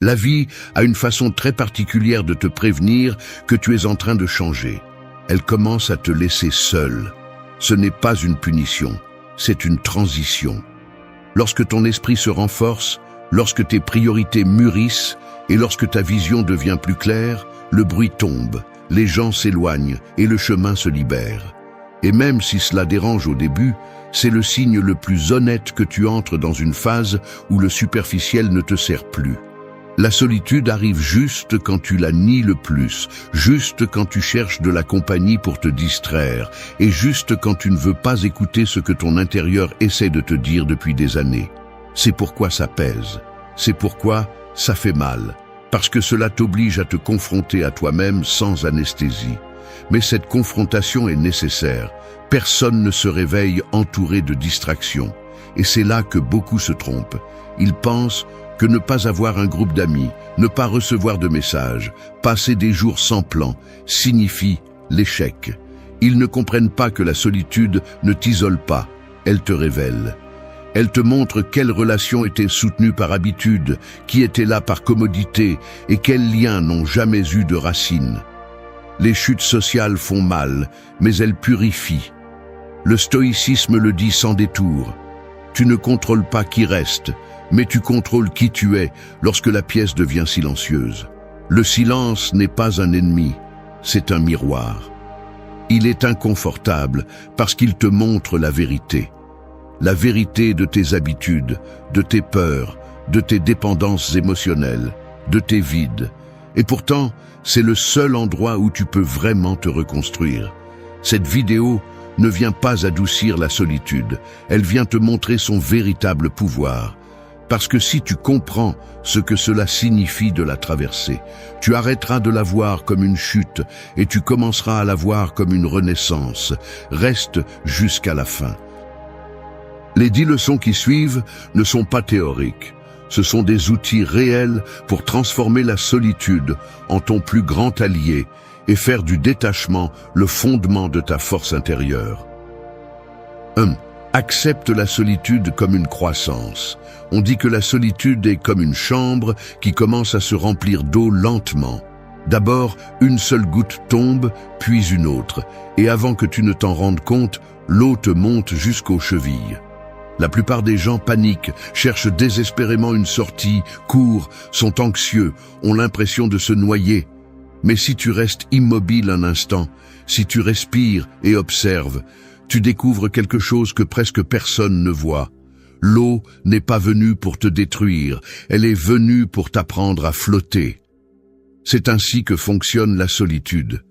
La vie a une façon très particulière de te prévenir que tu es en train de changer. Elle commence à te laisser seul. Ce n'est pas une punition, c'est une transition. Lorsque ton esprit se renforce, lorsque tes priorités mûrissent et lorsque ta vision devient plus claire, le bruit tombe, les gens s'éloignent et le chemin se libère. Et même si cela dérange au début, c'est le signe le plus honnête que tu entres dans une phase où le superficiel ne te sert plus. La solitude arrive juste quand tu la nies le plus, juste quand tu cherches de la compagnie pour te distraire, et juste quand tu ne veux pas écouter ce que ton intérieur essaie de te dire depuis des années. C'est pourquoi ça pèse, c'est pourquoi ça fait mal, parce que cela t'oblige à te confronter à toi-même sans anesthésie. Mais cette confrontation est nécessaire. Personne ne se réveille entouré de distractions. Et c'est là que beaucoup se trompent. Ils pensent que ne pas avoir un groupe d'amis, ne pas recevoir de messages, passer des jours sans plan, signifie l'échec. Ils ne comprennent pas que la solitude ne t'isole pas, elle te révèle. Elle te montre quelles relations étaient soutenues par habitude, qui étaient là par commodité et quels liens n'ont jamais eu de racines. Les chutes sociales font mal, mais elles purifient. Le stoïcisme le dit sans détour. Tu ne contrôles pas qui reste, mais tu contrôles qui tu es lorsque la pièce devient silencieuse. Le silence n'est pas un ennemi, c'est un miroir. Il est inconfortable parce qu'il te montre la vérité. La vérité de tes habitudes, de tes peurs, de tes dépendances émotionnelles, de tes vides. Et pourtant, c'est le seul endroit où tu peux vraiment te reconstruire. Cette vidéo ne vient pas adoucir la solitude, elle vient te montrer son véritable pouvoir. Parce que si tu comprends ce que cela signifie de la traverser, tu arrêteras de la voir comme une chute et tu commenceras à la voir comme une renaissance. Reste jusqu'à la fin. Les 10 leçons qui suivent ne sont pas théoriques. Ce sont des outils réels pour transformer la solitude en ton plus grand allié et faire du détachement le fondement de ta force intérieure. 1. Accepte la solitude comme une croissance. On dit que la solitude est comme une chambre qui commence à se remplir d'eau lentement. D'abord, une seule goutte tombe, puis une autre, et avant que tu ne t'en rendes compte, l'eau te monte jusqu'aux chevilles. La plupart des gens paniquent, cherchent désespérément une sortie, courent, sont anxieux, ont l'impression de se noyer. Mais si tu restes immobile un instant, si tu respires et observes, tu découvres quelque chose que presque personne ne voit. L'eau n'est pas venue pour te détruire, elle est venue pour t'apprendre à flotter. C'est ainsi que fonctionne la solitude.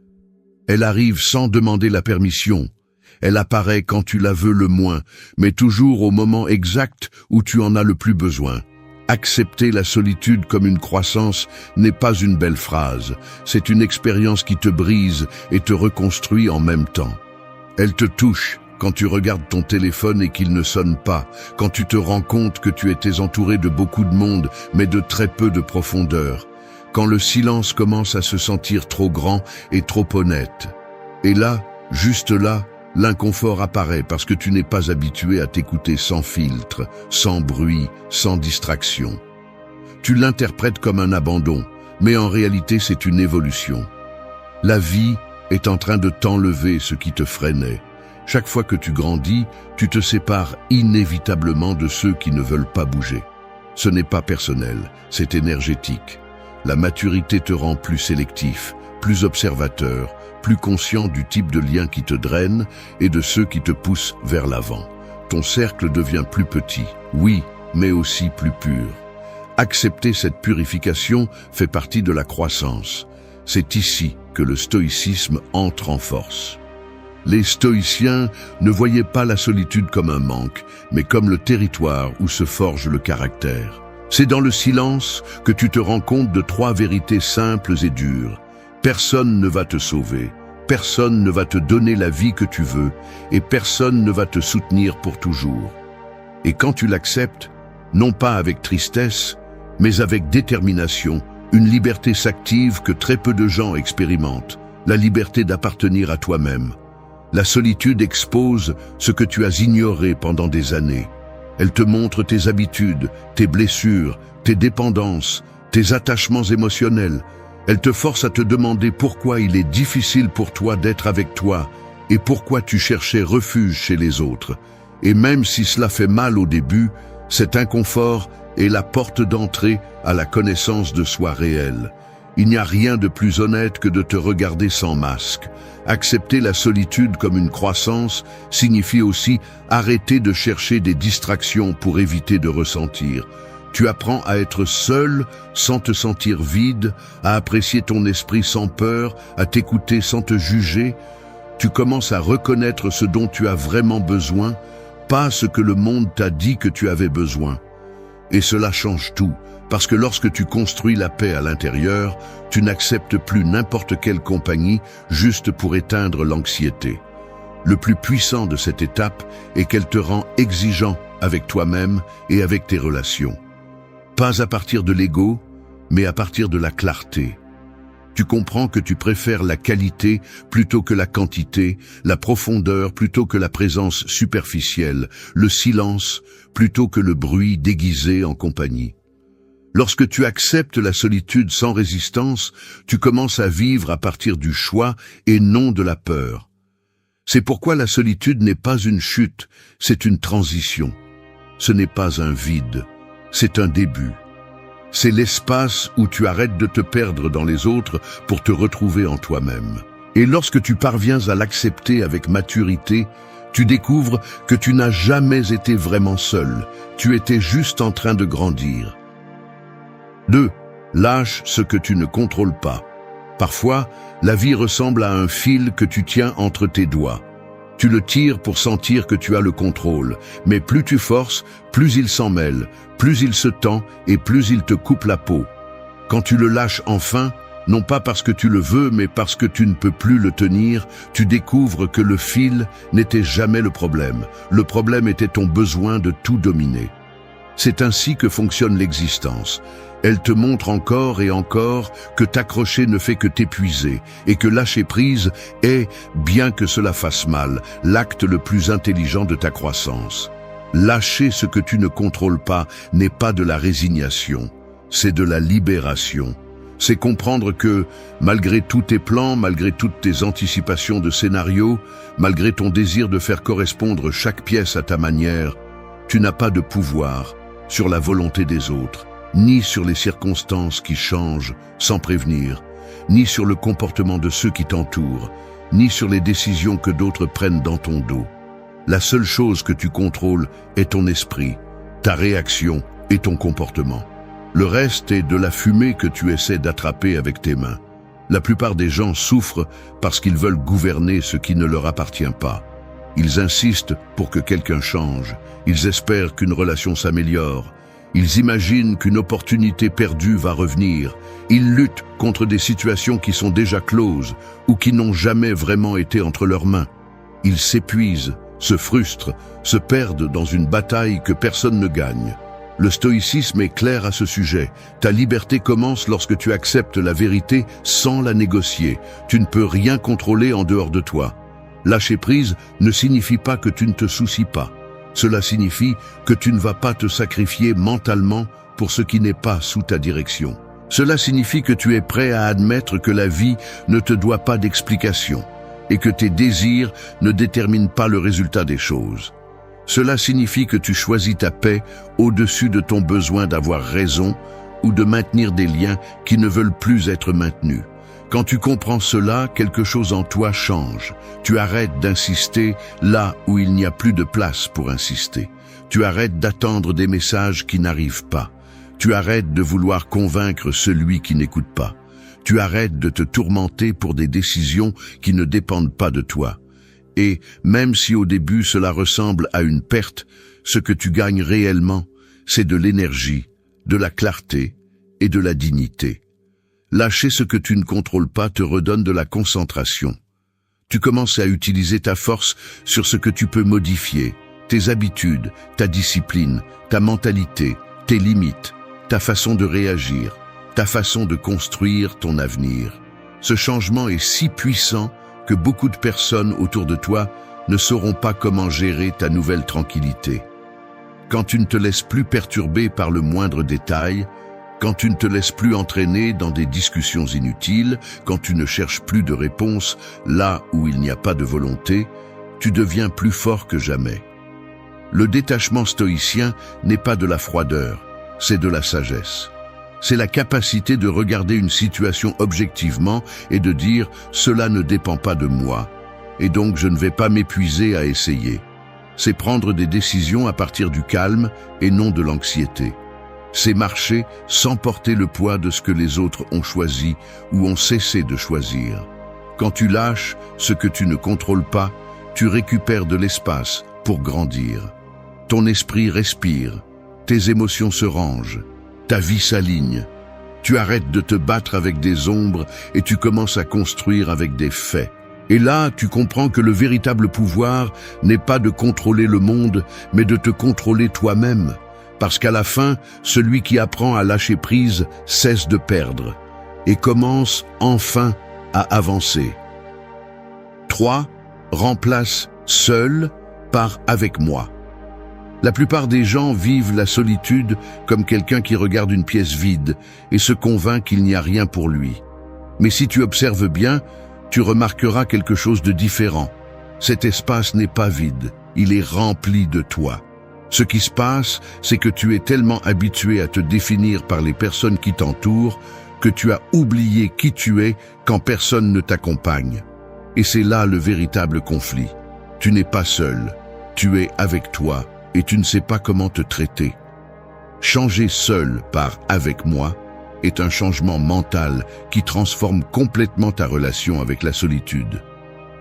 Elle arrive sans demander la permission. Elle apparaît quand tu la veux le moins, mais toujours au moment exact où tu en as le plus besoin. Accepter la solitude comme une croissance n'est pas une belle phrase, c'est une expérience qui te brise et te reconstruit en même temps. Elle te touche quand tu regardes ton téléphone et qu'il ne sonne pas, quand tu te rends compte que tu étais entouré de beaucoup de monde, mais de très peu de profondeur, quand le silence commence à se sentir trop grand et trop honnête. Et là, juste là, l'inconfort apparaît parce que tu n'es pas habitué à t'écouter sans filtre, sans bruit, sans distraction. Tu l'interprètes comme un abandon, mais en réalité c'est une évolution. La vie est en train de t'enlever ce qui te freinait. Chaque fois que tu grandis, tu te sépares inévitablement de ceux qui ne veulent pas bouger. Ce n'est pas personnel, c'est énergétique. La maturité te rend plus sélectif, plus observateur, plus conscient du type de lien qui te draine et de ceux qui te poussent vers l'avant. Ton cercle devient plus petit, oui, mais aussi plus pur. Accepter cette purification fait partie de la croissance. C'est ici que le stoïcisme entre en force. Les stoïciens ne voyaient pas la solitude comme un manque, mais comme le territoire où se forge le caractère. C'est dans le silence que tu te rends compte de 3 vérités simples et dures. Personne ne va te sauver, personne ne va te donner la vie que tu veux, et personne ne va te soutenir pour toujours. Et quand tu l'acceptes, non pas avec tristesse, mais avec détermination, une liberté s'active que très peu de gens expérimentent, la liberté d'appartenir à toi-même. La solitude expose ce que tu as ignoré pendant des années. Elle te montre tes habitudes, tes blessures, tes dépendances, tes attachements émotionnels. Elle te force à te demander pourquoi il est difficile pour toi d'être avec toi et pourquoi tu cherchais refuge chez les autres. Et même si cela fait mal au début, cet inconfort est la porte d'entrée à la connaissance de soi réelle. Il n'y a rien de plus honnête que de te regarder sans masque. Accepter la solitude comme une croissance signifie aussi arrêter de chercher des distractions pour éviter de ressentir. Tu apprends à être seul sans te sentir vide, à apprécier ton esprit sans peur, à t'écouter sans te juger. Tu commences à reconnaître ce dont tu as vraiment besoin, pas ce que le monde t'a dit que tu avais besoin. Et cela change tout, parce que lorsque tu construis la paix à l'intérieur, tu n'acceptes plus n'importe quelle compagnie juste pour éteindre l'anxiété. Le plus puissant de cette étape est qu'elle te rend exigeant avec toi-même et avec tes relations. Pas à partir de l'ego, mais à partir de la clarté. Tu comprends que tu préfères la qualité plutôt que la quantité, la profondeur plutôt que la présence superficielle, le silence plutôt que le bruit déguisé en compagnie. Lorsque tu acceptes la solitude sans résistance, tu commences à vivre à partir du choix et non de la peur. C'est pourquoi la solitude n'est pas une chute, c'est une transition. Ce n'est pas un vide, c'est un début. C'est l'espace où tu arrêtes de te perdre dans les autres pour te retrouver en toi-même. Et lorsque tu parviens à l'accepter avec maturité, tu découvres que tu n'as jamais été vraiment seul. Tu étais juste en train de grandir. 2. Lâche ce que tu ne contrôles pas. Parfois, la vie ressemble à un fil que tu tiens entre tes doigts. Tu le tires pour sentir que tu as le contrôle, mais plus tu forces, plus il s'en mêle, plus il se tend et plus il te coupe la peau. Quand tu le lâches enfin, non pas parce que tu le veux, mais parce que tu ne peux plus le tenir, tu découvres que le fil n'était jamais le problème. Le problème était ton besoin de tout dominer. C'est ainsi que fonctionne l'existence. Elle te montre encore et encore que t'accrocher ne fait que t'épuiser et que lâcher prise est, bien que cela fasse mal, l'acte le plus intelligent de ta croissance. Lâcher ce que tu ne contrôles pas n'est pas de la résignation, c'est de la libération. C'est comprendre que, malgré tous tes plans, malgré toutes tes anticipations de scénarios, malgré ton désir de faire correspondre chaque pièce à ta manière, tu n'as pas de pouvoir sur la volonté des autres, ni sur les circonstances qui changent sans prévenir, ni sur le comportement de ceux qui t'entourent, ni sur les décisions que d'autres prennent dans ton dos. La seule chose que tu contrôles est ton esprit, ta réaction et ton comportement. Le reste est de la fumée que tu essaies d'attraper avec tes mains. La plupart des gens souffrent parce qu'ils veulent gouverner ce qui ne leur appartient pas. Ils insistent pour que quelqu'un change, ils espèrent qu'une relation s'améliore, ils imaginent qu'une opportunité perdue va revenir, ils luttent contre des situations qui sont déjà closes ou qui n'ont jamais vraiment été entre leurs mains. Ils s'épuisent, se frustrent, se perdent dans une bataille que personne ne gagne. Le stoïcisme est clair à ce sujet. Ta liberté commence lorsque tu acceptes la vérité sans la négocier. Tu ne peux rien contrôler en dehors de toi. Lâcher prise ne signifie pas que tu ne te soucies pas. Cela signifie que tu ne vas pas te sacrifier mentalement pour ce qui n'est pas sous ta direction. Cela signifie que tu es prêt à admettre que la vie ne te doit pas d'explication et que tes désirs ne déterminent pas le résultat des choses. Cela signifie que tu choisis ta paix au-dessus de ton besoin d'avoir raison ou de maintenir des liens qui ne veulent plus être maintenus. Quand tu comprends cela, quelque chose en toi change. Tu arrêtes d'insister là où il n'y a plus de place pour insister. Tu arrêtes d'attendre des messages qui n'arrivent pas. Tu arrêtes de vouloir convaincre celui qui n'écoute pas. Tu arrêtes de te tourmenter pour des décisions qui ne dépendent pas de toi. Et, même si au début cela ressemble à une perte, ce que tu gagnes réellement, c'est de l'énergie, de la clarté et de la dignité. Lâcher ce que tu ne contrôles pas te redonne de la concentration. Tu commences à utiliser ta force sur ce que tu peux modifier, tes habitudes, ta discipline, ta mentalité, tes limites, ta façon de réagir, ta façon de construire ton avenir. Ce changement est si puissant que beaucoup de personnes autour de toi ne sauront pas comment gérer ta nouvelle tranquillité. Quand tu ne te laisses plus perturber par le moindre détail, quand tu ne te laisses plus entraîner dans des discussions inutiles, quand tu ne cherches plus de réponses là où il n'y a pas de volonté, tu deviens plus fort que jamais. Le détachement stoïcien n'est pas de la froideur, c'est de la sagesse. C'est la capacité de regarder une situation objectivement et de dire « cela ne dépend pas de moi, et donc je ne vais pas m'épuiser à essayer ». C'est prendre des décisions à partir du calme et non de l'anxiété. C'est marcher sans porter le poids de ce que les autres ont choisi ou ont cessé de choisir. Quand tu lâches ce que tu ne contrôles pas, tu récupères de l'espace pour grandir. Ton esprit respire, tes émotions se rangent, ta vie s'aligne. Tu arrêtes de te battre avec des ombres et tu commences à construire avec des faits. Et là, tu comprends que le véritable pouvoir n'est pas de contrôler le monde, mais de te contrôler toi-même. Parce qu'à la fin, celui qui apprend à lâcher prise cesse de perdre et commence enfin à avancer. 3. Remplace seul par avec moi. La plupart des gens vivent la solitude comme quelqu'un qui regarde une pièce vide et se convainc qu'il n'y a rien pour lui. Mais si tu observes bien, tu remarqueras quelque chose de différent. Cet espace n'est pas vide, il est rempli de toi. Ce qui se passe, c'est que tu es tellement habitué à te définir par les personnes qui t'entourent que tu as oublié qui tu es quand personne ne t'accompagne. Et c'est là le véritable conflit. Tu n'es pas seul, tu es avec toi et tu ne sais pas comment te traiter. Changer seul par avec moi est un changement mental qui transforme complètement ta relation avec la solitude.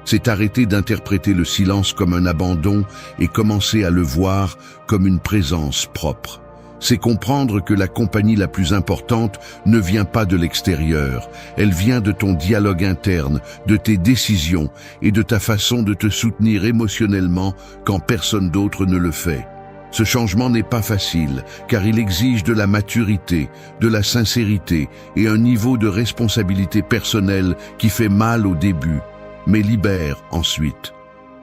C'est arrêter d'interpréter le silence comme un abandon et commencer à le voir comme une présence propre. C'est comprendre que la compagnie la plus importante ne vient pas de l'extérieur, elle vient de ton dialogue interne, de tes décisions et de ta façon de te soutenir émotionnellement quand personne d'autre ne le fait. Ce changement n'est pas facile, car il exige de la maturité, de la sincérité et un niveau de responsabilité personnelle qui fait mal au début, mais libère ensuite.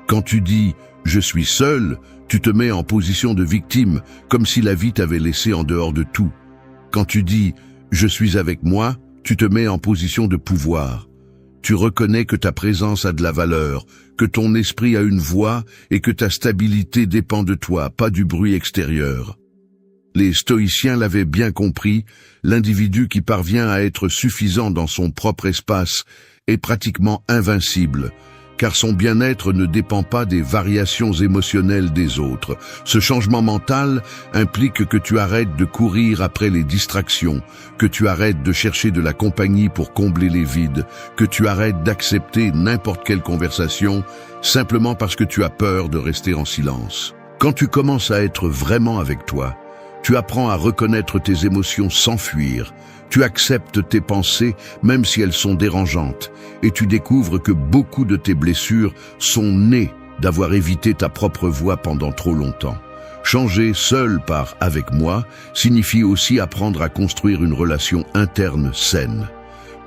Quand tu dis « je suis seul », tu te mets en position de victime, comme si la vie t'avait laissé en dehors de tout. Quand tu dis « je suis avec moi », tu te mets en position de pouvoir. Tu reconnais que ta présence a de la valeur, que ton esprit a une voix et que ta stabilité dépend de toi, pas du bruit extérieur. Les stoïciens l'avaient bien compris, l'individu qui parvient à être suffisant dans son propre espace est pratiquement invincible, car son bien-être ne dépend pas des variations émotionnelles des autres. Ce changement mental implique que tu arrêtes de courir après les distractions, que tu arrêtes de chercher de la compagnie pour combler les vides, que tu arrêtes d'accepter n'importe quelle conversation simplement parce que tu as peur de rester en silence. Quand tu commences à être vraiment avec toi, tu apprends à reconnaître tes émotions sans fuir. Tu acceptes tes pensées même si elles sont dérangeantes et tu découvres que beaucoup de tes blessures sont nées d'avoir évité ta propre voix pendant trop longtemps. Changer seul par « avec moi » signifie aussi apprendre à construire une relation interne saine.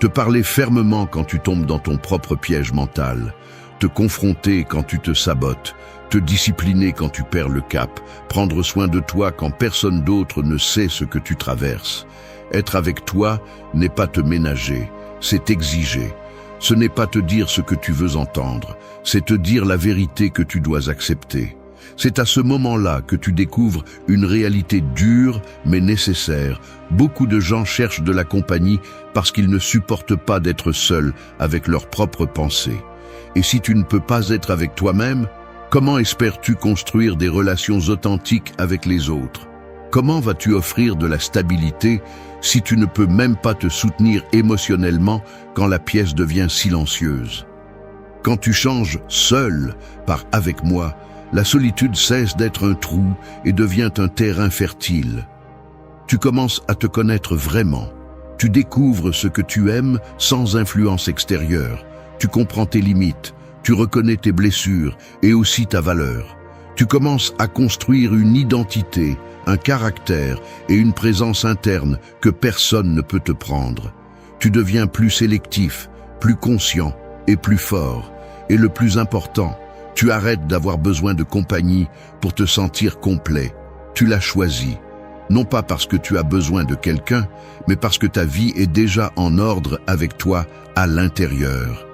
Te parler fermement quand tu tombes dans ton propre piège mental. Te confronter quand tu te sabotes. Te discipliner quand tu perds le cap. Prendre soin de toi quand personne d'autre ne sait ce que tu traverses. Être avec toi n'est pas te ménager, c'est exiger. Ce n'est pas te dire ce que tu veux entendre, c'est te dire la vérité que tu dois accepter. C'est à ce moment-là que tu découvres une réalité dure mais nécessaire. Beaucoup de gens cherchent de la compagnie parce qu'ils ne supportent pas d'être seuls avec leurs propres pensées. Et si tu ne peux pas être avec toi-même, comment espères-tu construire des relations authentiques avec les autres? Comment vas-tu offrir de la stabilité si tu ne peux même pas te soutenir émotionnellement quand la pièce devient silencieuse? Quand tu changes seul par « avec moi », la solitude cesse d'être un trou et devient un terrain fertile. Tu commences à te connaître vraiment. Tu découvres ce que tu aimes sans influence extérieure. Tu comprends tes limites, tu reconnais tes blessures et aussi ta valeur. Tu commences à construire une identité, un caractère et une présence interne que personne ne peut te prendre. Tu deviens plus sélectif, plus conscient et plus fort. Et le plus important, tu arrêtes d'avoir besoin de compagnie pour te sentir complet. Tu l'as choisi. non pas parce que tu as besoin de quelqu'un, mais parce que ta vie est déjà en ordre avec toi à l'intérieur.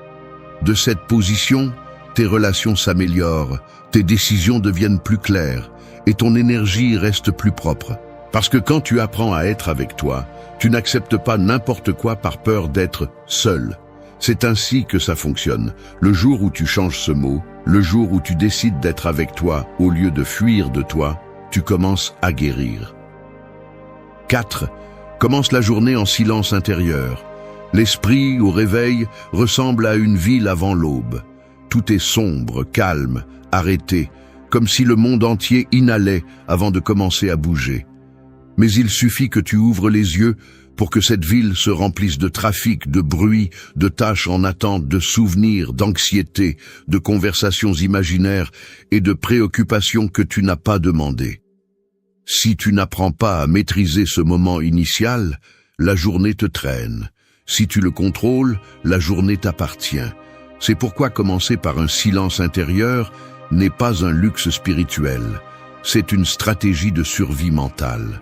De cette position, tes relations s'améliorent, tes décisions deviennent plus claires et ton énergie reste plus propre. Parce que quand tu apprends à être avec toi, tu n'acceptes pas n'importe quoi par peur d'être seul. C'est ainsi que ça fonctionne. Le jour où tu changes ce mot, le jour où tu décides d'être avec toi au lieu de fuir de toi, tu commences à guérir. 4. Commence la journée en silence intérieur. L'esprit, au réveil, ressemble à une ville avant l'aube. Tout est sombre, calme, arrêté, comme si le monde entier inhalait avant de commencer à bouger. Mais il suffit que tu ouvres les yeux pour que cette ville se remplisse de trafic, de bruit, de tâches en attente, de souvenirs, d'anxiété, de conversations imaginaires et de préoccupations que tu n'as pas demandées. Si tu n'apprends pas à maîtriser ce moment initial, la journée te traîne. Si tu le contrôles, la journée t'appartient. C'est pourquoi commencer par un silence intérieur n'est pas un luxe spirituel. C'est une stratégie de survie mentale.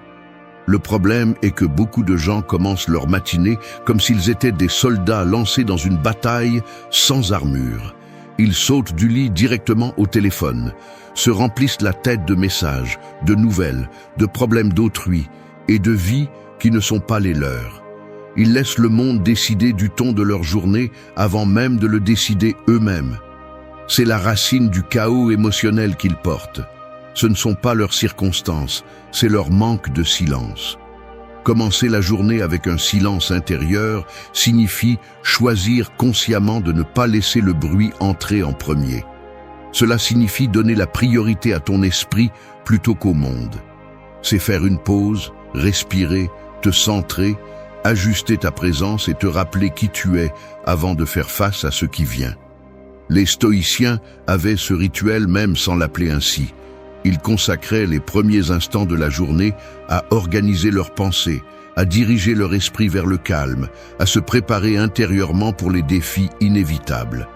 Le problème est que beaucoup de gens commencent leur matinée comme s'ils étaient des soldats lancés dans une bataille sans armure. Ils sautent du lit directement au téléphone, se remplissent la tête de messages, de nouvelles, de problèmes d'autrui et de vies qui ne sont pas les leurs. Ils laissent le monde décider du ton de leur journée avant même de le décider eux-mêmes. C'est la racine du chaos émotionnel qu'ils portent. Ce ne sont pas leurs circonstances, c'est leur manque de silence. Commencer la journée avec un silence intérieur signifie choisir consciemment de ne pas laisser le bruit entrer en premier. Cela signifie donner la priorité à ton esprit plutôt qu'au monde. C'est faire une pause, respirer, te centrer, ajuster ta présence et te rappeler qui tu es avant de faire face à ce qui vient. Les stoïciens avaient ce rituel même sans l'appeler ainsi. Ils consacraient les premiers instants de la journée à organiser leurs pensées, à diriger leur esprit vers le calme, à se préparer intérieurement pour les défis inévitables.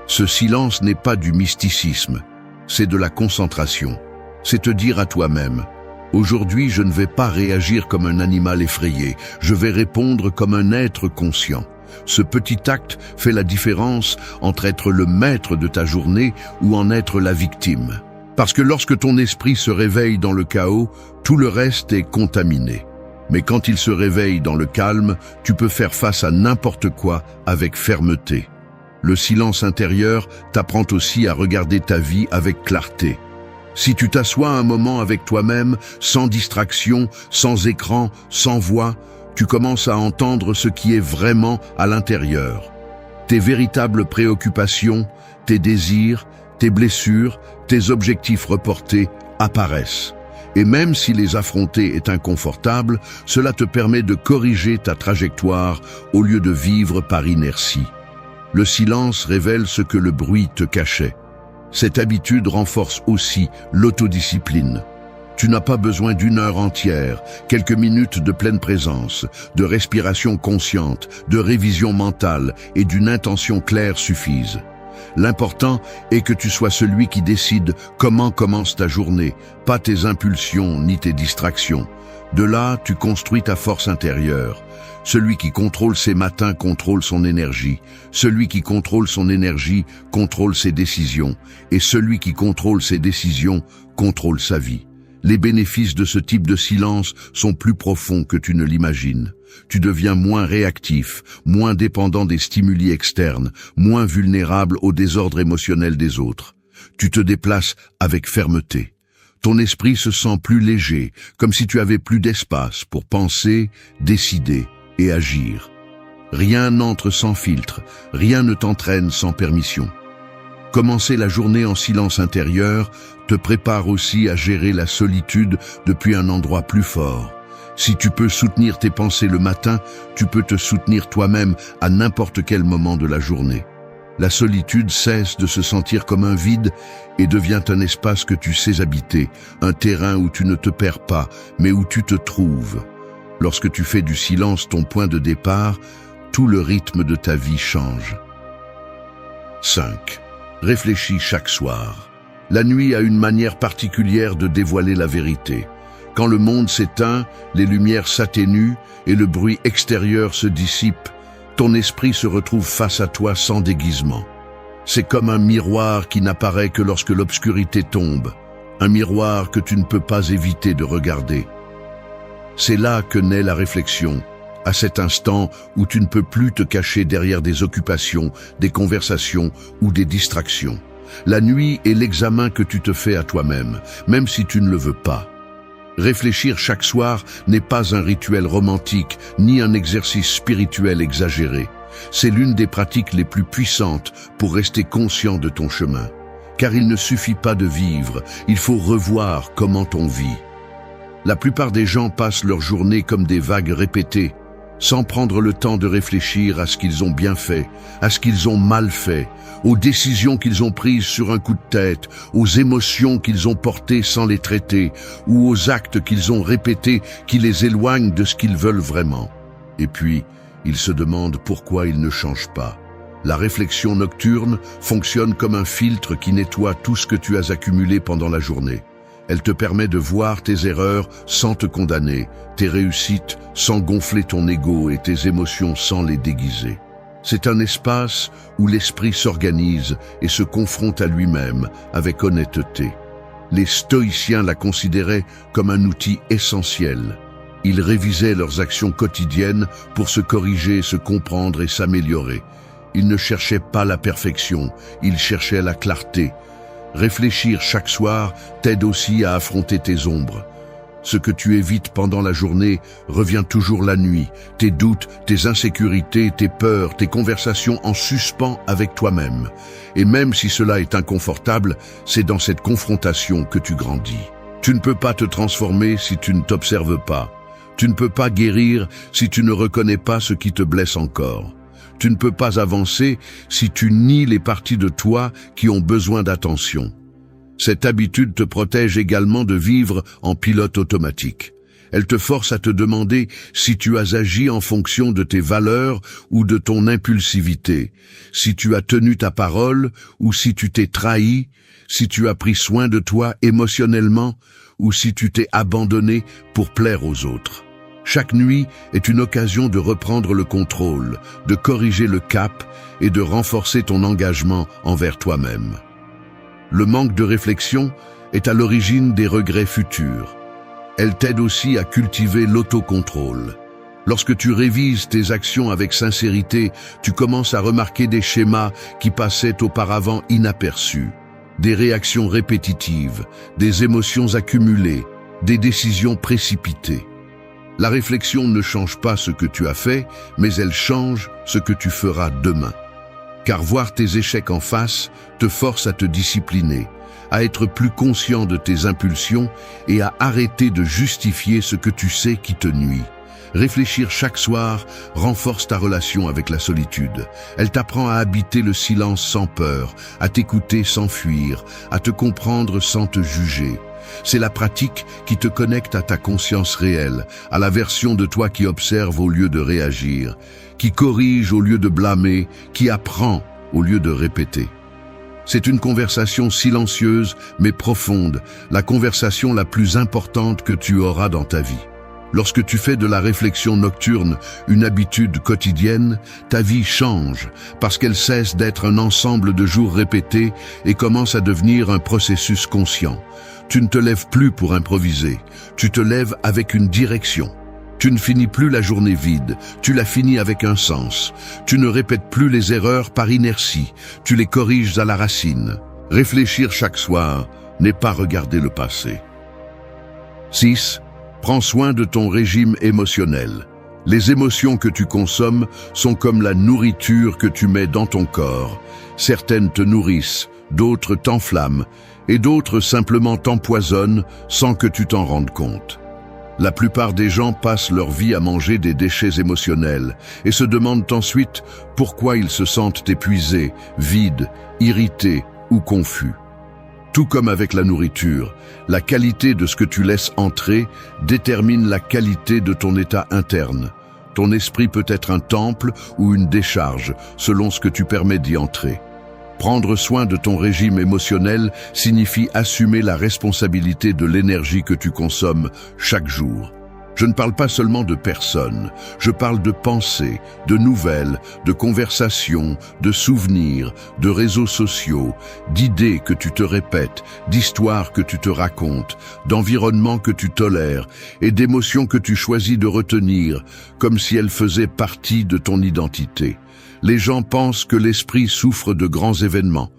Ce silence n'est pas du mysticisme, c'est de la concentration. C'est te dire à toi-même: aujourd'hui, je ne vais pas réagir comme un animal effrayé, je vais répondre comme un être conscient. Ce petit acte fait la différence entre être le maître de ta journée ou en être la victime. Parce que lorsque ton esprit se réveille dans le chaos, tout le reste est contaminé. Mais quand il se réveille dans le calme, tu peux faire face à n'importe quoi avec fermeté. Le silence intérieur t'apprend aussi à regarder ta vie avec clarté. Si tu t'assois un moment avec toi-même, sans distraction, sans écran, sans voix, tu commences à entendre ce qui est vraiment à l'intérieur. Tes véritables préoccupations, tes désirs, tes blessures, tes objectifs reportés apparaissent. Et même si les affronter est inconfortable, cela te permet de corriger ta trajectoire au lieu de vivre par inertie. Le silence révèle ce que le bruit te cachait. Cette habitude renforce aussi l'autodiscipline. Tu n'as pas besoin d'une heure entière, quelques minutes de pleine présence, de respiration consciente, de révision mentale et d'une intention claire suffisent. L'important est que tu sois celui qui décide comment commence ta journée, pas tes impulsions ni tes distractions. De là, tu construis ta force intérieure. Celui qui contrôle ses matins contrôle son énergie. Celui qui contrôle son énergie contrôle ses décisions. Et celui qui contrôle ses décisions contrôle sa vie. Les bénéfices de ce type de silence sont plus profonds que tu ne l'imagines. Tu deviens moins réactif, moins dépendant des stimuli externes, moins vulnérable au désordre émotionnel des autres. Tu te déplaces avec fermeté. Ton esprit se sent plus léger, comme si tu avais plus d'espace pour penser, décider et agir. Rien n'entre sans filtre, rien ne t'entraîne sans permission. Commencer la journée en silence intérieur te prépare aussi à gérer la solitude depuis un endroit plus fort. Si tu peux soutenir tes pensées le matin, tu peux te soutenir toi-même à n'importe quel moment de la journée. La solitude cesse de se sentir comme un vide et devient un espace que tu sais habiter, un terrain où tu ne te perds pas, mais où tu te trouves. Lorsque tu fais du silence ton point de départ, tout le rythme de ta vie change. 5. Réfléchis chaque soir. La nuit a une manière particulière de dévoiler la vérité. Quand le monde s'éteint, les lumières s'atténuent et le bruit extérieur se dissipe, ton esprit se retrouve face à toi sans déguisement. C'est comme un miroir qui n'apparaît que lorsque l'obscurité tombe, un miroir que tu ne peux pas éviter de regarder. C'est là que naît la réflexion, à cet instant où tu ne peux plus te cacher derrière des occupations, des conversations ou des distractions. La nuit est l'examen que tu te fais à toi-même, même si tu ne le veux pas. Réfléchir chaque soir n'est pas un rituel romantique, ni un exercice spirituel exagéré. C'est l'une des pratiques les plus puissantes pour rester conscient de ton chemin. Car il ne suffit pas de vivre, il faut revoir comment on vit. La plupart des gens passent leur journée comme des vagues répétées, sans prendre le temps de réfléchir à ce qu'ils ont bien fait, à ce qu'ils ont mal fait, aux décisions qu'ils ont prises sur un coup de tête, aux émotions qu'ils ont portées sans les traiter, ou aux actes qu'ils ont répétés qui les éloignent de ce qu'ils veulent vraiment. Et puis, ils se demandent pourquoi ils ne changent pas. La réflexion nocturne fonctionne comme un filtre qui nettoie tout ce que tu as accumulé pendant la journée. Elle te permet de voir tes erreurs sans te condamner, tes réussites sans gonfler ton ego et tes émotions sans les déguiser. C'est un espace où l'esprit s'organise et se confronte à lui-même avec honnêteté. Les stoïciens la considéraient comme un outil essentiel. Ils révisaient leurs actions quotidiennes pour se corriger, se comprendre et s'améliorer. Ils ne cherchaient pas la perfection, ils cherchaient la clarté. Réfléchir chaque soir t'aide aussi à affronter tes ombres. Ce que tu évites pendant la journée revient toujours la nuit. Tes doutes, tes insécurités, tes peurs, tes conversations en suspens avec toi-même. Et même si cela est inconfortable, c'est dans cette confrontation que tu grandis. Tu ne peux pas te transformer si tu ne t'observes pas. Tu ne peux pas guérir si tu ne reconnais pas ce qui te blesse encore. Tu ne peux pas avancer si tu nies les parties de toi qui ont besoin d'attention. Cette habitude te protège également de vivre en pilote automatique. Elle te force à te demander si tu as agi en fonction de tes valeurs ou de ton impulsivité, si tu as tenu ta parole ou si tu t'es trahi, si tu as pris soin de toi émotionnellement ou si tu t'es abandonné pour plaire aux autres. Chaque nuit est une occasion de reprendre le contrôle, de corriger le cap et de renforcer ton engagement envers toi-même. Le manque de réflexion est à l'origine des regrets futurs. Elle t'aide aussi à cultiver l'autocontrôle. Lorsque tu révises tes actions avec sincérité, tu commences à remarquer des schémas qui passaient auparavant inaperçus. Des réactions répétitives, des émotions accumulées, des décisions précipitées. La réflexion ne change pas ce que tu as fait, mais elle change ce que tu feras demain. Car voir tes échecs en face te force à te discipliner, à être plus conscient de tes impulsions et à arrêter de justifier ce que tu sais qui te nuit. Réfléchir chaque soir renforce ta relation avec la solitude. Elle t'apprend à habiter le silence sans peur, à t'écouter sans fuir, à te comprendre sans te juger. C'est la pratique qui te connecte à ta conscience réelle, à la version de toi qui observe au lieu de réagir, qui corrige au lieu de blâmer, qui apprend au lieu de répéter. C'est une conversation silencieuse mais profonde, la conversation la plus importante que tu auras dans ta vie. Lorsque tu fais de la réflexion nocturne une habitude quotidienne, ta vie change parce qu'elle cesse d'être un ensemble de jours répétés et commence à devenir un processus conscient. Tu ne te lèves plus pour improviser, tu te lèves avec une direction. Tu ne finis plus la journée vide, tu la finis avec un sens. Tu ne répètes plus les erreurs par inertie, tu les corriges à la racine. Réfléchir chaque soir n'est pas regarder le passé. 6. Prends soin de ton régime émotionnel. Les émotions que tu consommes sont comme la nourriture que tu mets dans ton corps. Certaines te nourrissent, d'autres t'enflamment, et d'autres simplement t'empoisonnent sans que tu t'en rendes compte. La plupart des gens passent leur vie à manger des déchets émotionnels et se demandent ensuite pourquoi ils se sentent épuisés, vides, irrités ou confus. Tout comme avec la nourriture, la qualité de ce que tu laisses entrer détermine la qualité de ton état interne. Ton esprit peut être un temple ou une décharge, selon ce que tu permets d'y entrer. Prendre soin de ton régime émotionnel signifie assumer la responsabilité de l'énergie que tu consommes chaque jour. Je ne parle pas seulement de personnes, je parle de pensées, de nouvelles, de conversations, de souvenirs, de réseaux sociaux, d'idées que tu te répètes, d'histoires que tu te racontes, d'environnements que tu tolères et d'émotions que tu choisis de retenir comme si elles faisaient partie de ton identité. Les gens pensent que l'esprit souffre de grands événements.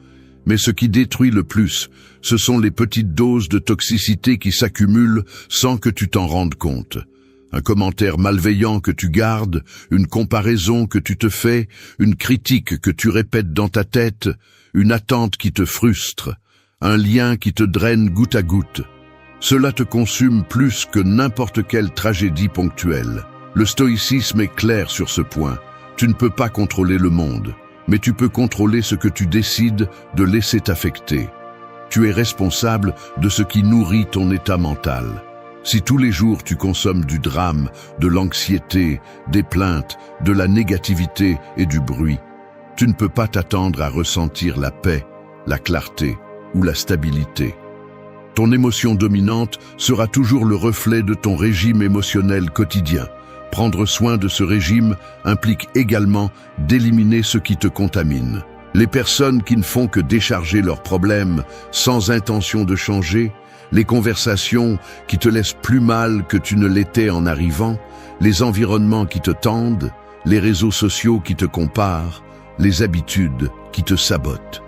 Mais ce qui détruit le plus, ce sont les petites doses de toxicité qui s'accumulent sans que tu t'en rendes compte. Un commentaire malveillant que tu gardes, une comparaison que tu te fais, une critique que tu répètes dans ta tête, une attente qui te frustre, un lien qui te draine goutte à goutte. Cela te consume plus que n'importe quelle tragédie ponctuelle. Le stoïcisme est clair sur ce point. Tu ne peux pas contrôler le monde, mais tu peux contrôler ce que tu décides de laisser t'affecter. Tu es responsable de ce qui nourrit ton état mental. Si tous les jours tu consommes du drame, de l'anxiété, des plaintes, de la négativité et du bruit, tu ne peux pas t'attendre à ressentir la paix, la clarté ou la stabilité. Ton émotion dominante sera toujours le reflet de ton régime émotionnel quotidien. Prendre soin de ce régime implique également d'éliminer ce qui te contamine. Les personnes qui ne font que décharger leurs problèmes sans intention de changer, les conversations qui te laissent plus mal que tu ne l'étais en arrivant, les environnements qui te tendent, les réseaux sociaux qui te comparent, les habitudes qui te sabotent.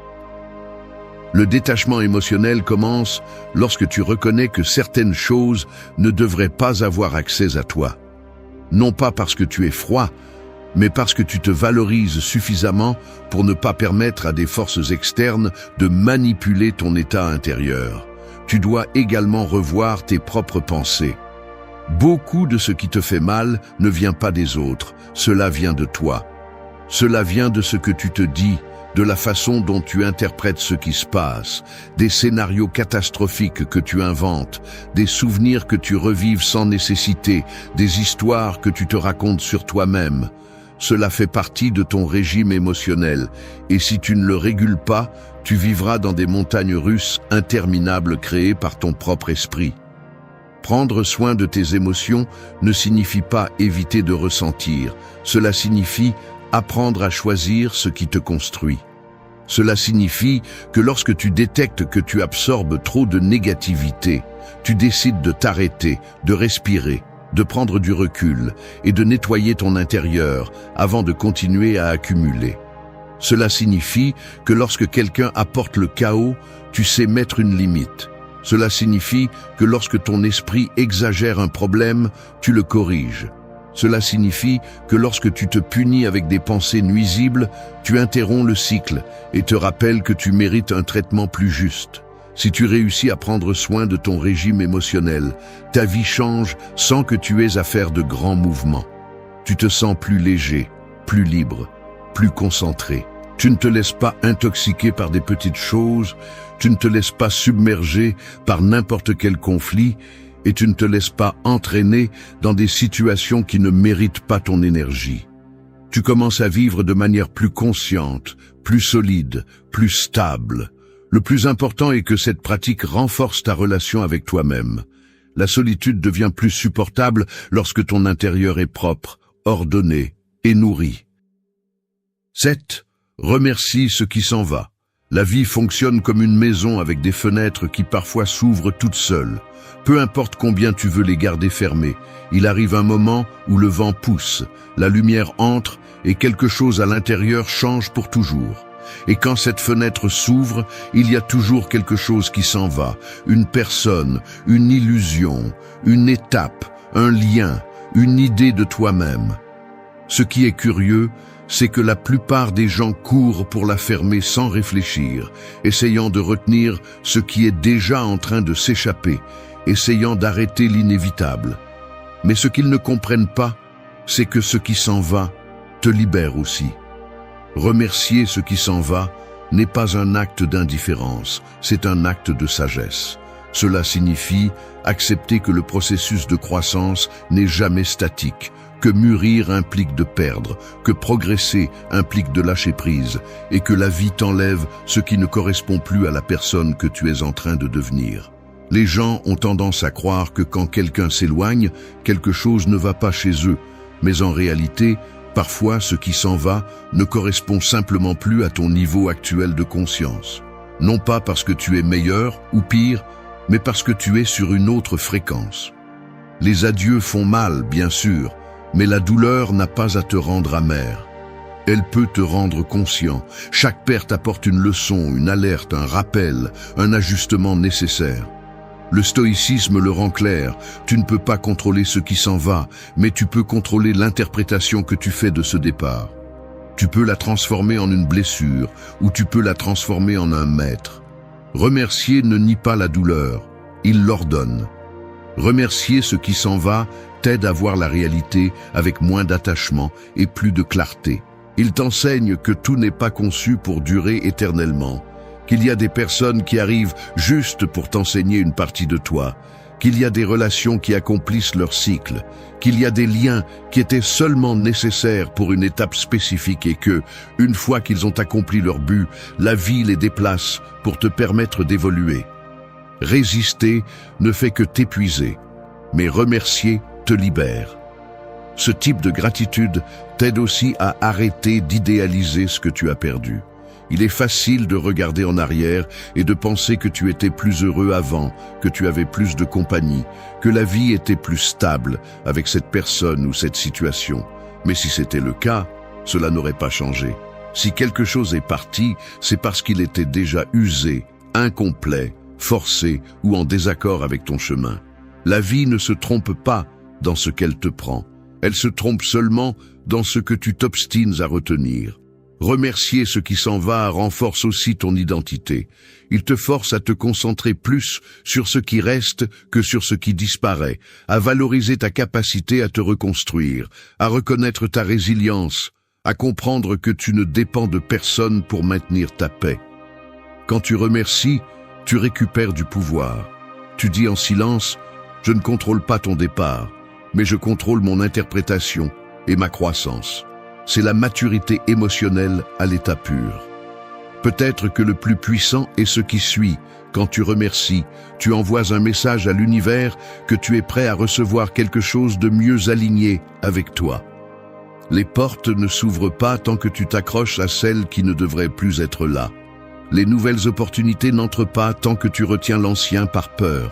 Le détachement émotionnel commence lorsque tu reconnais que certaines choses ne devraient pas avoir accès à toi. Non pas parce que tu es froid, mais parce que tu te valorises suffisamment pour ne pas permettre à des forces externes de manipuler ton état intérieur. Tu dois également revoir tes propres pensées. Beaucoup de ce qui te fait mal ne vient pas des autres, cela vient de toi. Cela vient de ce que tu te dis, de la façon dont tu interprètes ce qui se passe, des scénarios catastrophiques que tu inventes, des souvenirs que tu revives sans nécessité, des histoires que tu te racontes sur toi-même. Cela fait partie de ton régime émotionnel, et si tu ne le régules pas, tu vivras dans des montagnes russes interminables créées par ton propre esprit. Prendre soin de tes émotions ne signifie pas éviter de ressentir, cela signifie apprendre à choisir ce qui te construit. Cela signifie que lorsque tu détectes que tu absorbes trop de négativité, tu décides de t'arrêter, de respirer, de prendre du recul et de nettoyer ton intérieur avant de continuer à accumuler. Cela signifie que lorsque quelqu'un apporte le chaos, tu sais mettre une limite. Cela signifie que lorsque ton esprit exagère un problème, tu le corriges. Cela signifie que lorsque tu te punis avec des pensées nuisibles, tu interromps le cycle et te rappelles que tu mérites un traitement plus juste. Si tu réussis à prendre soin de ton régime émotionnel, ta vie change sans que tu aies à faire de grands mouvements. Tu te sens plus léger, plus libre, plus concentré. Tu ne te laisses pas intoxiquer par des petites choses, tu ne te laisses pas submerger par n'importe quel conflit, et tu ne te laisses pas entraîner dans des situations qui ne méritent pas ton énergie. Tu commences à vivre de manière plus consciente, plus solide, plus stable. Le plus important est que cette pratique renforce ta relation avec toi-même. La solitude devient plus supportable lorsque ton intérieur est propre, ordonné et nourri. 7. Remercie ce qui s'en va. La vie fonctionne comme une maison avec des fenêtres qui parfois s'ouvrent toutes seules. Peu importe combien tu veux les garder fermées, il arrive un moment où le vent pousse, la lumière entre et quelque chose à l'intérieur change pour toujours. Et quand cette fenêtre s'ouvre, il y a toujours quelque chose qui s'en va, une personne, une illusion, une étape, un lien, une idée de toi-même. Ce qui est curieux, c'est que la plupart des gens courent pour la fermer sans réfléchir, essayant de retenir ce qui est déjà en train de s'échapper, essayant d'arrêter l'inévitable. Mais ce qu'ils ne comprennent pas, c'est que ce qui s'en va te libère aussi. Remercier ce qui s'en va n'est pas un acte d'indifférence, c'est un acte de sagesse. Cela signifie accepter que le processus de croissance n'est jamais statique, que mûrir implique de perdre, que progresser implique de lâcher prise, et que la vie t'enlève ce qui ne correspond plus à la personne que tu es en train de devenir. Les gens ont tendance à croire que quand quelqu'un s'éloigne, quelque chose ne va pas chez eux, mais en réalité, parfois ce qui s'en va ne correspond simplement plus à ton niveau actuel de conscience. Non pas parce que tu es meilleur ou pire, mais parce que tu es sur une autre fréquence. Les adieux font mal, bien sûr, mais la douleur n'a pas à te rendre amer. Elle peut te rendre conscient. Chaque perte apporte une leçon, une alerte, un rappel, un ajustement nécessaire. Le stoïcisme le rend clair, tu ne peux pas contrôler ce qui s'en va, mais tu peux contrôler l'interprétation que tu fais de ce départ. Tu peux la transformer en une blessure, ou tu peux la transformer en un maître. Remercier ne nie pas la douleur, il l'ordonne. Remercier ce qui s'en va t'aide à voir la réalité avec moins d'attachement et plus de clarté. Il t'enseigne que tout n'est pas conçu pour durer éternellement, qu'il y a des personnes qui arrivent juste pour t'enseigner une partie de toi, qu'il y a des relations qui accomplissent leur cycle, qu'il y a des liens qui étaient seulement nécessaires pour une étape spécifique et que, une fois qu'ils ont accompli leur but, la vie les déplace pour te permettre d'évoluer. Résister ne fait que t'épuiser, mais remercier te libère. Ce type de gratitude t'aide aussi à arrêter d'idéaliser ce que tu as perdu. Il est facile de regarder en arrière et de penser que tu étais plus heureux avant, que tu avais plus de compagnie, que la vie était plus stable avec cette personne ou cette situation. Mais si c'était le cas, cela n'aurait pas changé. Si quelque chose est parti, c'est parce qu'il était déjà usé, incomplet, forcé ou en désaccord avec ton chemin. La vie ne se trompe pas dans ce qu'elle te prend. Elle se trompe seulement dans ce que tu t'obstines à retenir. Remercier ce qui s'en va renforce aussi ton identité. Il te force à te concentrer plus sur ce qui reste que sur ce qui disparaît, à valoriser ta capacité à te reconstruire, à reconnaître ta résilience, à comprendre que tu ne dépends de personne pour maintenir ta paix. Quand tu remercies, tu récupères du pouvoir. Tu dis en silence, « Je ne contrôle pas ton départ, mais je contrôle mon interprétation et ma croissance. » C'est la maturité émotionnelle à l'état pur. Peut-être que le plus puissant est ce qui suit. Quand tu remercies, tu envoies un message à l'univers que tu es prêt à recevoir quelque chose de mieux aligné avec toi. Les portes ne s'ouvrent pas tant que tu t'accroches à celles qui ne devraient plus être là. Les nouvelles opportunités n'entrent pas tant que tu retiens l'ancien par peur.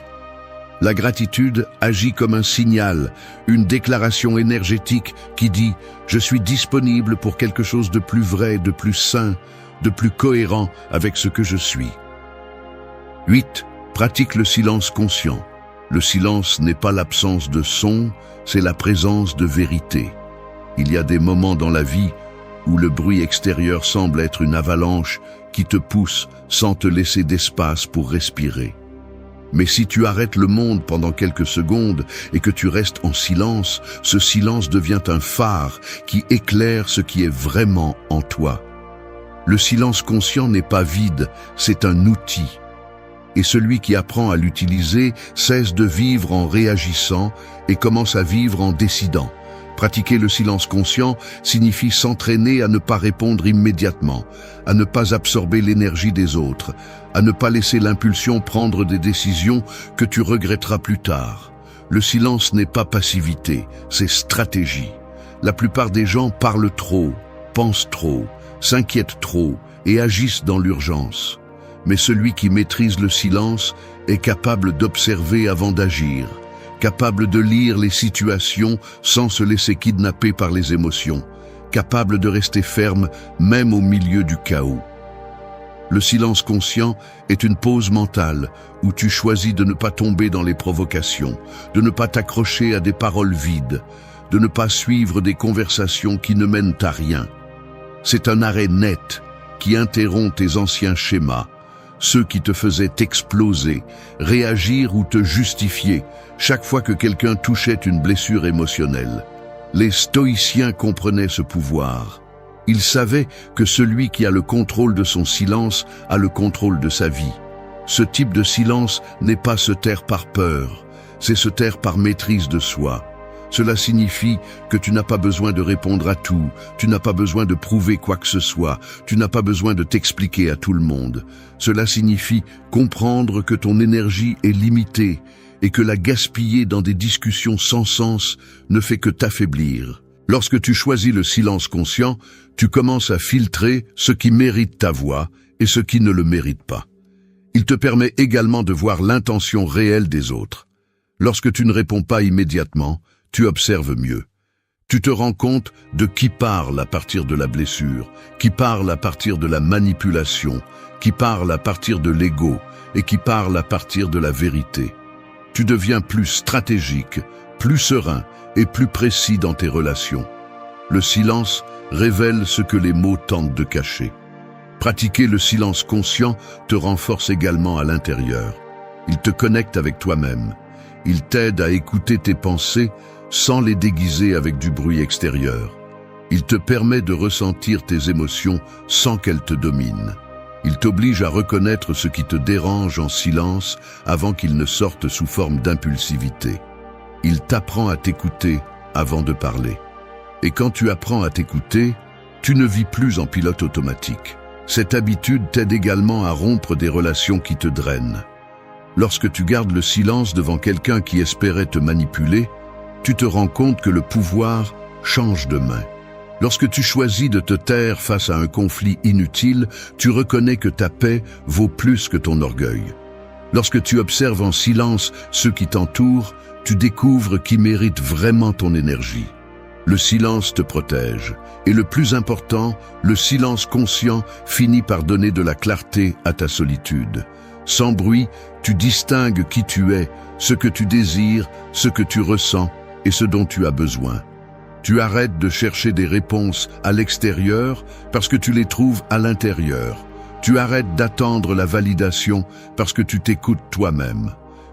La gratitude agit comme un signal, une déclaration énergétique qui dit « Je suis disponible pour quelque chose de plus vrai, de plus sain, de plus cohérent avec ce que je suis. » 8. Pratique le silence conscient. Le silence n'est pas l'absence de son, c'est la présence de vérité. Il y a des moments dans la vie où le bruit extérieur semble être une avalanche qui te pousse sans te laisser d'espace pour respirer. Mais si tu arrêtes le monde pendant quelques secondes et que tu restes en silence, ce silence devient un phare qui éclaire ce qui est vraiment en toi. Le silence conscient n'est pas vide, c'est un outil. Et celui qui apprend à l'utiliser cesse de vivre en réagissant et commence à vivre en décidant. Pratiquer le silence conscient signifie s'entraîner à ne pas répondre immédiatement, à ne pas absorber l'énergie des autres, à ne pas laisser l'impulsion prendre des décisions que tu regretteras plus tard. Le silence n'est pas passivité, c'est stratégie. La plupart des gens parlent trop, pensent trop, s'inquiètent trop et agissent dans l'urgence. Mais celui qui maîtrise le silence est capable d'observer avant d'agir, capable de lire les situations sans se laisser kidnapper par les émotions, capable de rester ferme même au milieu du chaos. Le silence conscient est une pause mentale où tu choisis de ne pas tomber dans les provocations, de ne pas t'accrocher à des paroles vides, de ne pas suivre des conversations qui ne mènent à rien. C'est un arrêt net qui interrompt tes anciens schémas, ceux qui te faisaient exploser, réagir ou te justifier chaque fois que quelqu'un touchait une blessure émotionnelle. Les stoïciens comprenaient ce pouvoir. Ils savaient que celui qui a le contrôle de son silence a le contrôle de sa vie. Ce type de silence n'est pas se taire par peur, c'est se taire par maîtrise de soi. Cela signifie que tu n'as pas besoin de répondre à tout, tu n'as pas besoin de prouver quoi que ce soit, tu n'as pas besoin de t'expliquer à tout le monde. Cela signifie comprendre que ton énergie est limitée et que la gaspiller dans des discussions sans sens ne fait que t'affaiblir. Lorsque tu choisis le silence conscient, tu commences à filtrer ce qui mérite ta voix et ce qui ne le mérite pas. Il te permet également de voir l'intention réelle des autres. Lorsque tu ne réponds pas immédiatement, tu observes mieux. Tu te rends compte de qui parle à partir de la blessure, qui parle à partir de la manipulation, qui parle à partir de l'ego et qui parle à partir de la vérité. Tu deviens plus stratégique, plus serein et plus précis dans tes relations. Le silence révèle ce que les mots tentent de cacher. Pratiquer le silence conscient te renforce également à l'intérieur. Il te connecte avec toi-même. Il t'aide à écouter tes pensées sans les déguiser avec du bruit extérieur. Il te permet de ressentir tes émotions sans qu'elles te dominent. Il t'oblige à reconnaître ce qui te dérange en silence avant qu'il ne sorte sous forme d'impulsivité. Il t'apprend à t'écouter avant de parler. Et quand tu apprends à t'écouter, tu ne vis plus en pilote automatique. Cette habitude t'aide également à rompre des relations qui te drainent. Lorsque tu gardes le silence devant quelqu'un qui espérait te manipuler, tu te rends compte que le pouvoir change de main. Lorsque tu choisis de te taire face à un conflit inutile, tu reconnais que ta paix vaut plus que ton orgueil. Lorsque tu observes en silence ceux qui t'entourent, tu découvres qui méritent vraiment ton énergie. Le silence te protège, et le plus important, le silence conscient finit par donner de la clarté à ta solitude. Sans bruit, tu distingues qui tu es, ce que tu désires, ce que tu ressens et ce dont tu as besoin. Tu arrêtes de chercher des réponses à l'extérieur parce que tu les trouves à l'intérieur. Tu arrêtes d'attendre la validation parce que tu t'écoutes toi-même.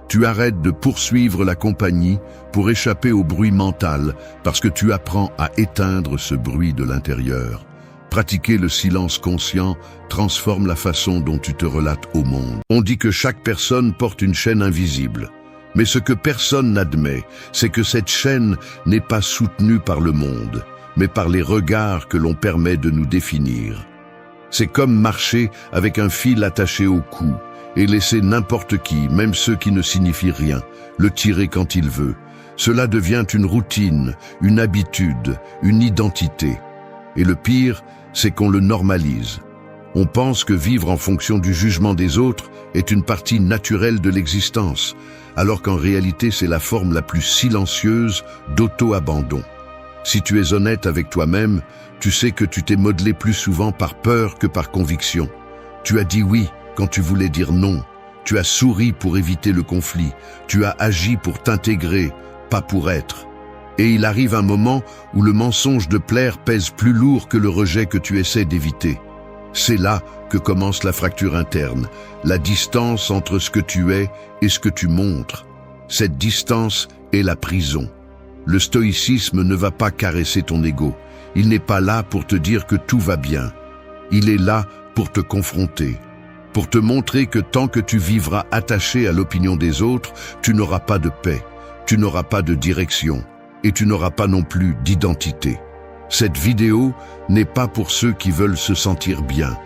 Tu arrêtes de poursuivre la compagnie pour échapper au bruit mental parce que tu apprends à éteindre ce bruit de l'intérieur. Pratiquer le silence conscient transforme la façon dont tu te relates au monde. On dit que chaque personne porte une chaîne invisible. Mais ce que personne n'admet, c'est que cette chaîne n'est pas soutenue par le monde, mais par les regards que l'on permet de nous définir. C'est comme marcher avec un fil attaché au cou et laisser n'importe qui, même ceux qui ne signifient rien, le tirer quand il veut. Cela devient une routine, une habitude, une identité. Et le pire, c'est qu'on le normalise. On pense que vivre en fonction du jugement des autres est une partie naturelle de l'existence, alors qu'en réalité c'est la forme la plus silencieuse d'auto-abandon. Si tu es honnête avec toi-même, tu sais que tu t'es modelé plus souvent par peur que par conviction. Tu as dit oui quand tu voulais dire non. Tu as souri pour éviter le conflit. Tu as agi pour t'intégrer, pas pour être. Et il arrive un moment où le mensonge de plaire pèse plus lourd que le rejet que tu essaies d'éviter. C'est là que commence la fracture interne, la distance entre ce que tu es et ce que tu montres. Cette distance est la prison. Le stoïcisme ne va pas caresser ton ego. Il n'est pas là pour te dire que tout va bien. Il est là pour te confronter, pour te montrer que tant que tu vivras attaché à l'opinion des autres, tu n'auras pas de paix, tu n'auras pas de direction et tu n'auras pas non plus d'identité. Cette vidéo n'est pas pour ceux qui veulent se sentir bien.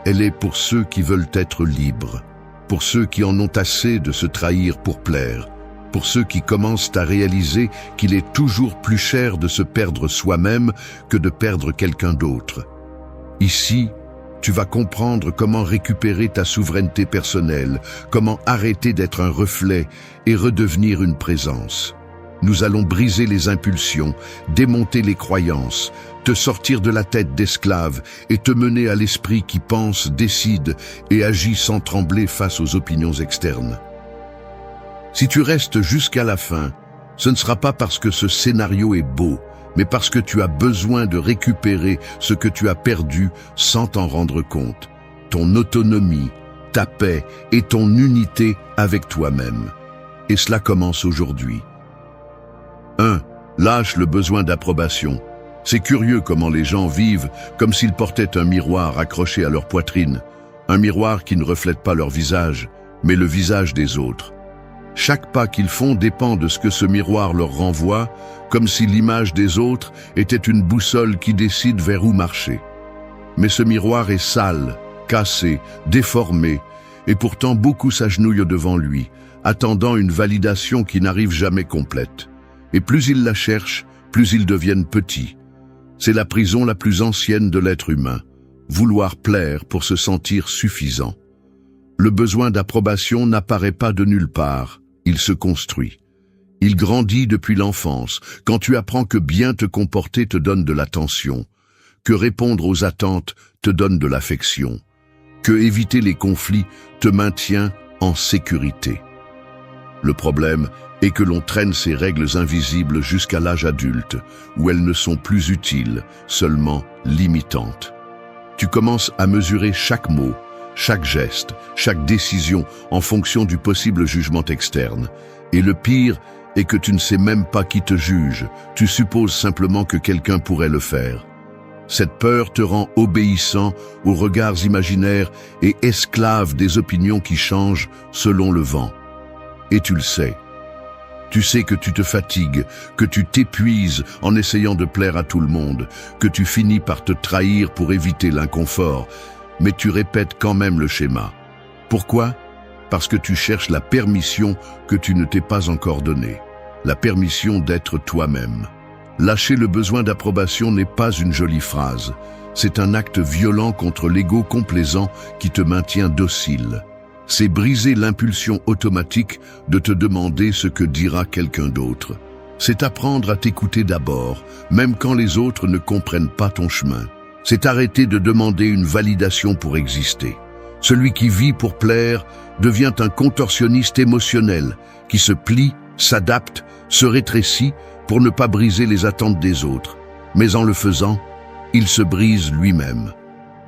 Elle est pour ceux qui veulent être libres, pour ceux qui en ont assez de se trahir pour plaire, pour ceux qui commencent à réaliser qu'il est toujours plus cher de se perdre soi-même que de perdre quelqu'un d'autre. Ici, tu vas comprendre comment récupérer ta souveraineté personnelle, comment arrêter d'être un reflet et redevenir une présence. Nous allons briser les impulsions, démonter les croyances, te sortir de la tête d'esclave et te mener à l'esprit qui pense, décide et agit sans trembler face aux opinions externes. Si tu restes jusqu'à la fin, ce ne sera pas parce que ce scénario est beau, mais parce que tu as besoin de récupérer ce que tu as perdu sans t'en rendre compte. Ton autonomie, ta paix et ton unité avec toi-même. Et cela commence aujourd'hui. 1. Lâche le besoin d'approbation. C'est curieux comment les gens vivent comme s'ils portaient un miroir accroché à leur poitrine. Un miroir qui ne reflète pas leur visage, mais le visage des autres. Chaque pas qu'ils font dépend de ce que ce miroir leur renvoie, comme si l'image des autres était une boussole qui décide vers où marcher. Mais ce miroir est sale, cassé, déformé, et pourtant beaucoup s'agenouillent devant lui, attendant une validation qui n'arrive jamais complète. Et plus ils la cherchent, plus ils deviennent petits. C'est la prison la plus ancienne de l'être humain, vouloir plaire pour se sentir suffisant. Le besoin d'approbation n'apparaît pas de nulle part, il se construit. Il grandit depuis l'enfance, quand tu apprends que bien te comporter te donne de l'attention, que répondre aux attentes te donne de l'affection, que éviter les conflits te maintient en sécurité. Le problème est que l'on traîne ces règles invisibles jusqu'à l'âge adulte, où elles ne sont plus utiles, seulement limitantes. Tu commences à mesurer chaque mot, chaque geste, chaque décision en fonction du possible jugement externe. Et le pire est que tu ne sais même pas qui te juge, tu supposes simplement que quelqu'un pourrait le faire. Cette peur te rend obéissant aux regards imaginaires et esclave des opinions qui changent selon le vent. Et tu le sais. Tu sais que tu te fatigues, que tu t'épuises en essayant de plaire à tout le monde, que tu finis par te trahir pour éviter l'inconfort, mais tu répètes quand même le schéma. Pourquoi ? Parce que tu cherches la permission que tu ne t'es pas encore donnée, la permission d'être toi-même. Lâcher le besoin d'approbation n'est pas une jolie phrase, c'est un acte violent contre l'ego complaisant qui te maintient docile. C'est briser l'impulsion automatique de te demander ce que dira quelqu'un d'autre. C'est apprendre à t'écouter d'abord, même quand les autres ne comprennent pas ton chemin. C'est arrêter de demander une validation pour exister. Celui qui vit pour plaire devient un contorsionniste émotionnel qui se plie, s'adapte, se rétrécit pour ne pas briser les attentes des autres. Mais en le faisant, il se brise lui-même.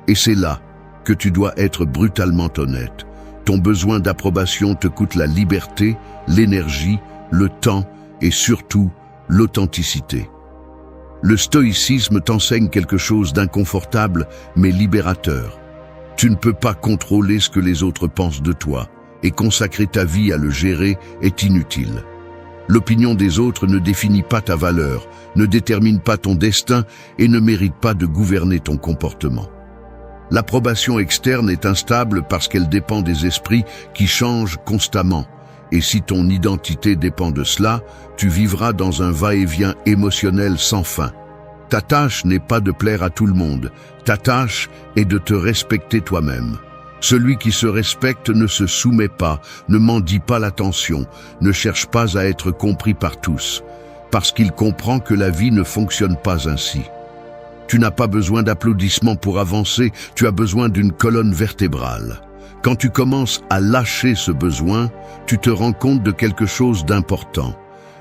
Et c'est là que tu dois être brutalement honnête. Ton besoin d'approbation te coûte la liberté, l'énergie, le temps et surtout l'authenticité. Le stoïcisme t'enseigne quelque chose d'inconfortable mais libérateur. Tu ne peux pas contrôler ce que les autres pensent de toi et consacrer ta vie à le gérer est inutile. L'opinion des autres ne définit pas ta valeur, ne détermine pas ton destin et ne mérite pas de gouverner ton comportement. L'approbation externe est instable parce qu'elle dépend des esprits qui changent constamment. Et si ton identité dépend de cela, tu vivras dans un va-et-vient émotionnel sans fin. Ta tâche n'est pas de plaire à tout le monde. Ta tâche est de te respecter toi-même. Celui qui se respecte ne se soumet pas, ne mendie pas l'attention, ne cherche pas à être compris par tous, parce qu'il comprend que la vie ne fonctionne pas ainsi. Tu n'as pas besoin d'applaudissements pour avancer, tu as besoin d'une colonne vertébrale. Quand tu commences à lâcher ce besoin, tu te rends compte de quelque chose d'important.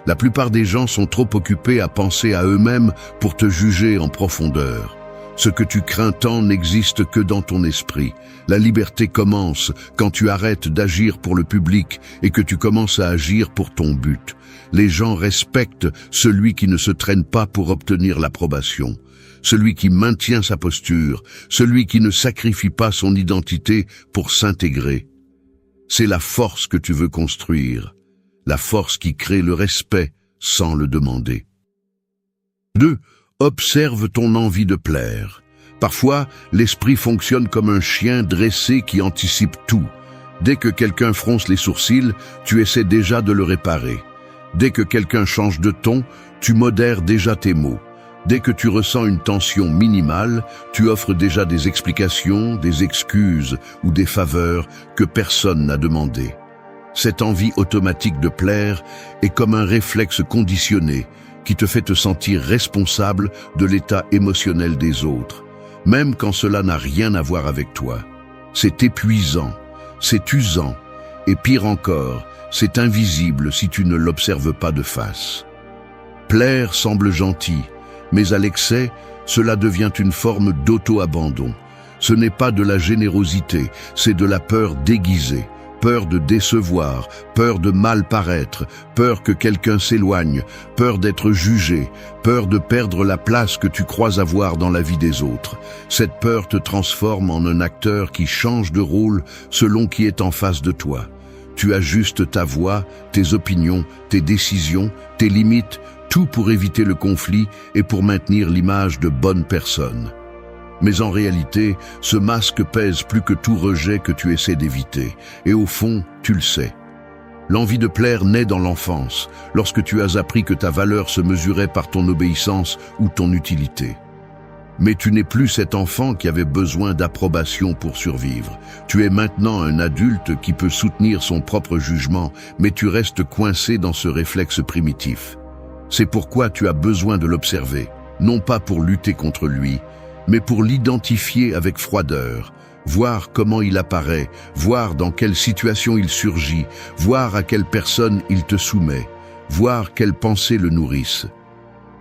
La plupart des gens sont trop occupés à penser à eux-mêmes pour te juger en profondeur. Ce que tu crains tant n'existe que dans ton esprit. La liberté commence quand tu arrêtes d'agir pour le public et que tu commences à agir pour ton but. Les gens respectent celui qui ne se traîne pas pour obtenir l'approbation. Celui qui maintient sa posture, celui qui ne sacrifie pas son identité pour s'intégrer. C'est la force que tu veux construire, la force qui crée le respect sans le demander. 2. Observe ton envie de plaire. Parfois, l'esprit fonctionne comme un chien dressé qui anticipe tout. Dès que quelqu'un fronce les sourcils, tu essaies déjà de le réparer. Dès que quelqu'un change de ton, tu modères déjà tes mots. Dès que tu ressens une tension minimale, tu offres déjà des explications, des excuses ou des faveurs que personne n'a demandées. Cette envie automatique de plaire est comme un réflexe conditionné qui te fait te sentir responsable de l'état émotionnel des autres, même quand cela n'a rien à voir avec toi. C'est épuisant, c'est usant, et pire encore, c'est invisible si tu ne l'observes pas de face. Plaire semble gentil, mais à l'excès, cela devient une forme d'auto-abandon. Ce n'est pas de la générosité, c'est de la peur déguisée. Peur de décevoir, peur de mal paraître, peur que quelqu'un s'éloigne, peur d'être jugé, peur de perdre la place que tu crois avoir dans la vie des autres. Cette peur te transforme en un acteur qui change de rôle selon qui est en face de toi. Tu ajustes ta voix, tes opinions, tes décisions, tes limites, tout pour éviter le conflit et pour maintenir l'image de bonne personne. Mais en réalité, ce masque pèse plus que tout rejet que tu essaies d'éviter. Et au fond, tu le sais. L'envie de plaire naît dans l'enfance, lorsque tu as appris que ta valeur se mesurait par ton obéissance ou ton utilité. Mais tu n'es plus cet enfant qui avait besoin d'approbation pour survivre. Tu es maintenant un adulte qui peut soutenir son propre jugement, mais tu restes coincé dans ce réflexe primitif. C'est pourquoi tu as besoin de l'observer, non pas pour lutter contre lui, mais pour l'identifier avec froideur, voir comment il apparaît, voir dans quelle situation il surgit, voir à quelle personne il te soumet, voir quelles pensées le nourrissent.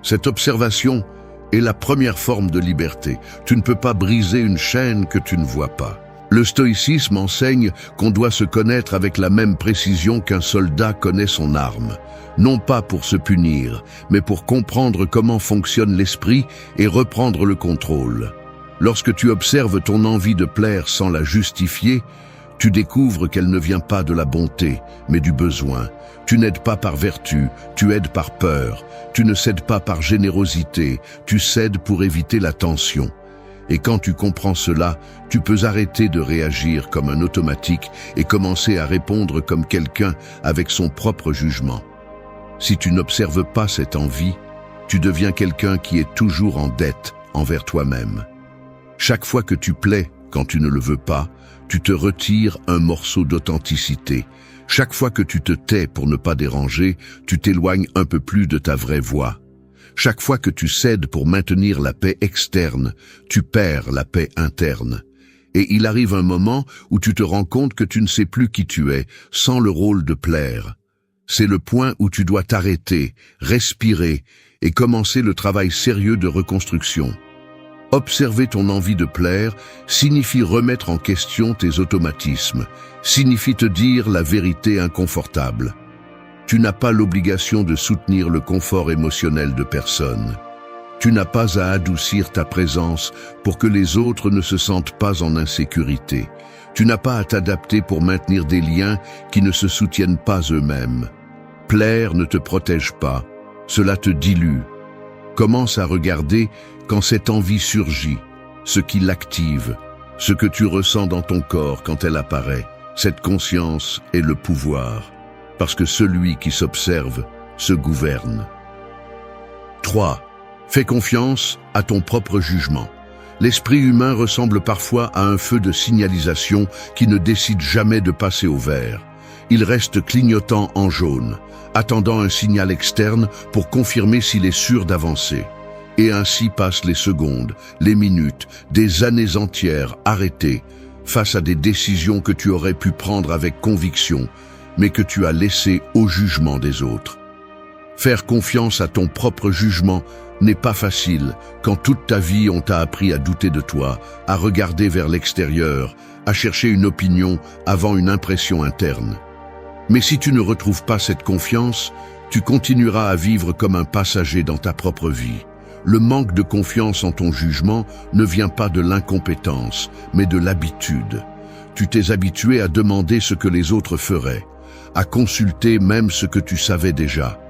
Cette observation est la première forme de liberté. Tu ne peux pas briser une chaîne que tu ne vois pas. Le stoïcisme enseigne qu'on doit se connaître avec la même précision qu'un soldat connaît son arme. Non pas pour se punir, mais pour comprendre comment fonctionne l'esprit et reprendre le contrôle. Lorsque tu observes ton envie de plaire sans la justifier, tu découvres qu'elle ne vient pas de la bonté, mais du besoin. Tu n'aides pas par vertu, tu aides par peur. Tu ne cèdes pas par générosité, tu cèdes pour éviter la tension. Et quand tu comprends cela, tu peux arrêter de réagir comme un automatique et commencer à répondre comme quelqu'un avec son propre jugement. Si tu n'observes pas cette envie, tu deviens quelqu'un qui est toujours en dette envers toi-même. Chaque fois que tu plais, quand tu ne le veux pas, tu te retires un morceau d'authenticité. Chaque fois que tu te tais pour ne pas déranger, tu t'éloignes un peu plus de ta vraie voix. Chaque fois que tu cèdes pour maintenir la paix externe, tu perds la paix interne. Et il arrive un moment où tu te rends compte que tu ne sais plus qui tu es, sans le rôle de plaire. C'est le point où tu dois t'arrêter, respirer et commencer le travail sérieux de reconstruction. Observer ton envie de plaire signifie remettre en question tes automatismes, signifie te dire la vérité inconfortable. Tu n'as pas l'obligation de soutenir le confort émotionnel de personne. Tu n'as pas à adoucir ta présence pour que les autres ne se sentent pas en insécurité. Tu n'as pas à t'adapter pour maintenir des liens qui ne se soutiennent pas eux-mêmes. Plaire ne te protège pas, cela te dilue. Commence à regarder quand cette envie surgit, ce qui l'active, ce que tu ressens dans ton corps quand elle apparaît. Cette conscience est le pouvoir, parce que celui qui s'observe se gouverne. 3. Fais confiance à ton propre jugement. L'esprit humain ressemble parfois à un feu de signalisation qui ne décide jamais de passer au vert. Il reste clignotant en jaune, attendant un signal externe pour confirmer s'il est sûr d'avancer. Et ainsi passent les secondes, les minutes, des années entières arrêtées, face à des décisions que tu aurais pu prendre avec conviction, mais que tu as laissées au jugement des autres. Faire confiance à ton propre jugement n'est pas facile quand toute ta vie on t'a appris à douter de toi, à regarder vers l'extérieur, à chercher une opinion avant une impression interne. Mais si tu ne retrouves pas cette confiance, tu continueras à vivre comme un passager dans ta propre vie. Le manque de confiance en ton jugement ne vient pas de l'incompétence, mais de l'habitude. Tu t'es habitué à demander ce que les autres feraient, à consulter même ce que tu savais déjà,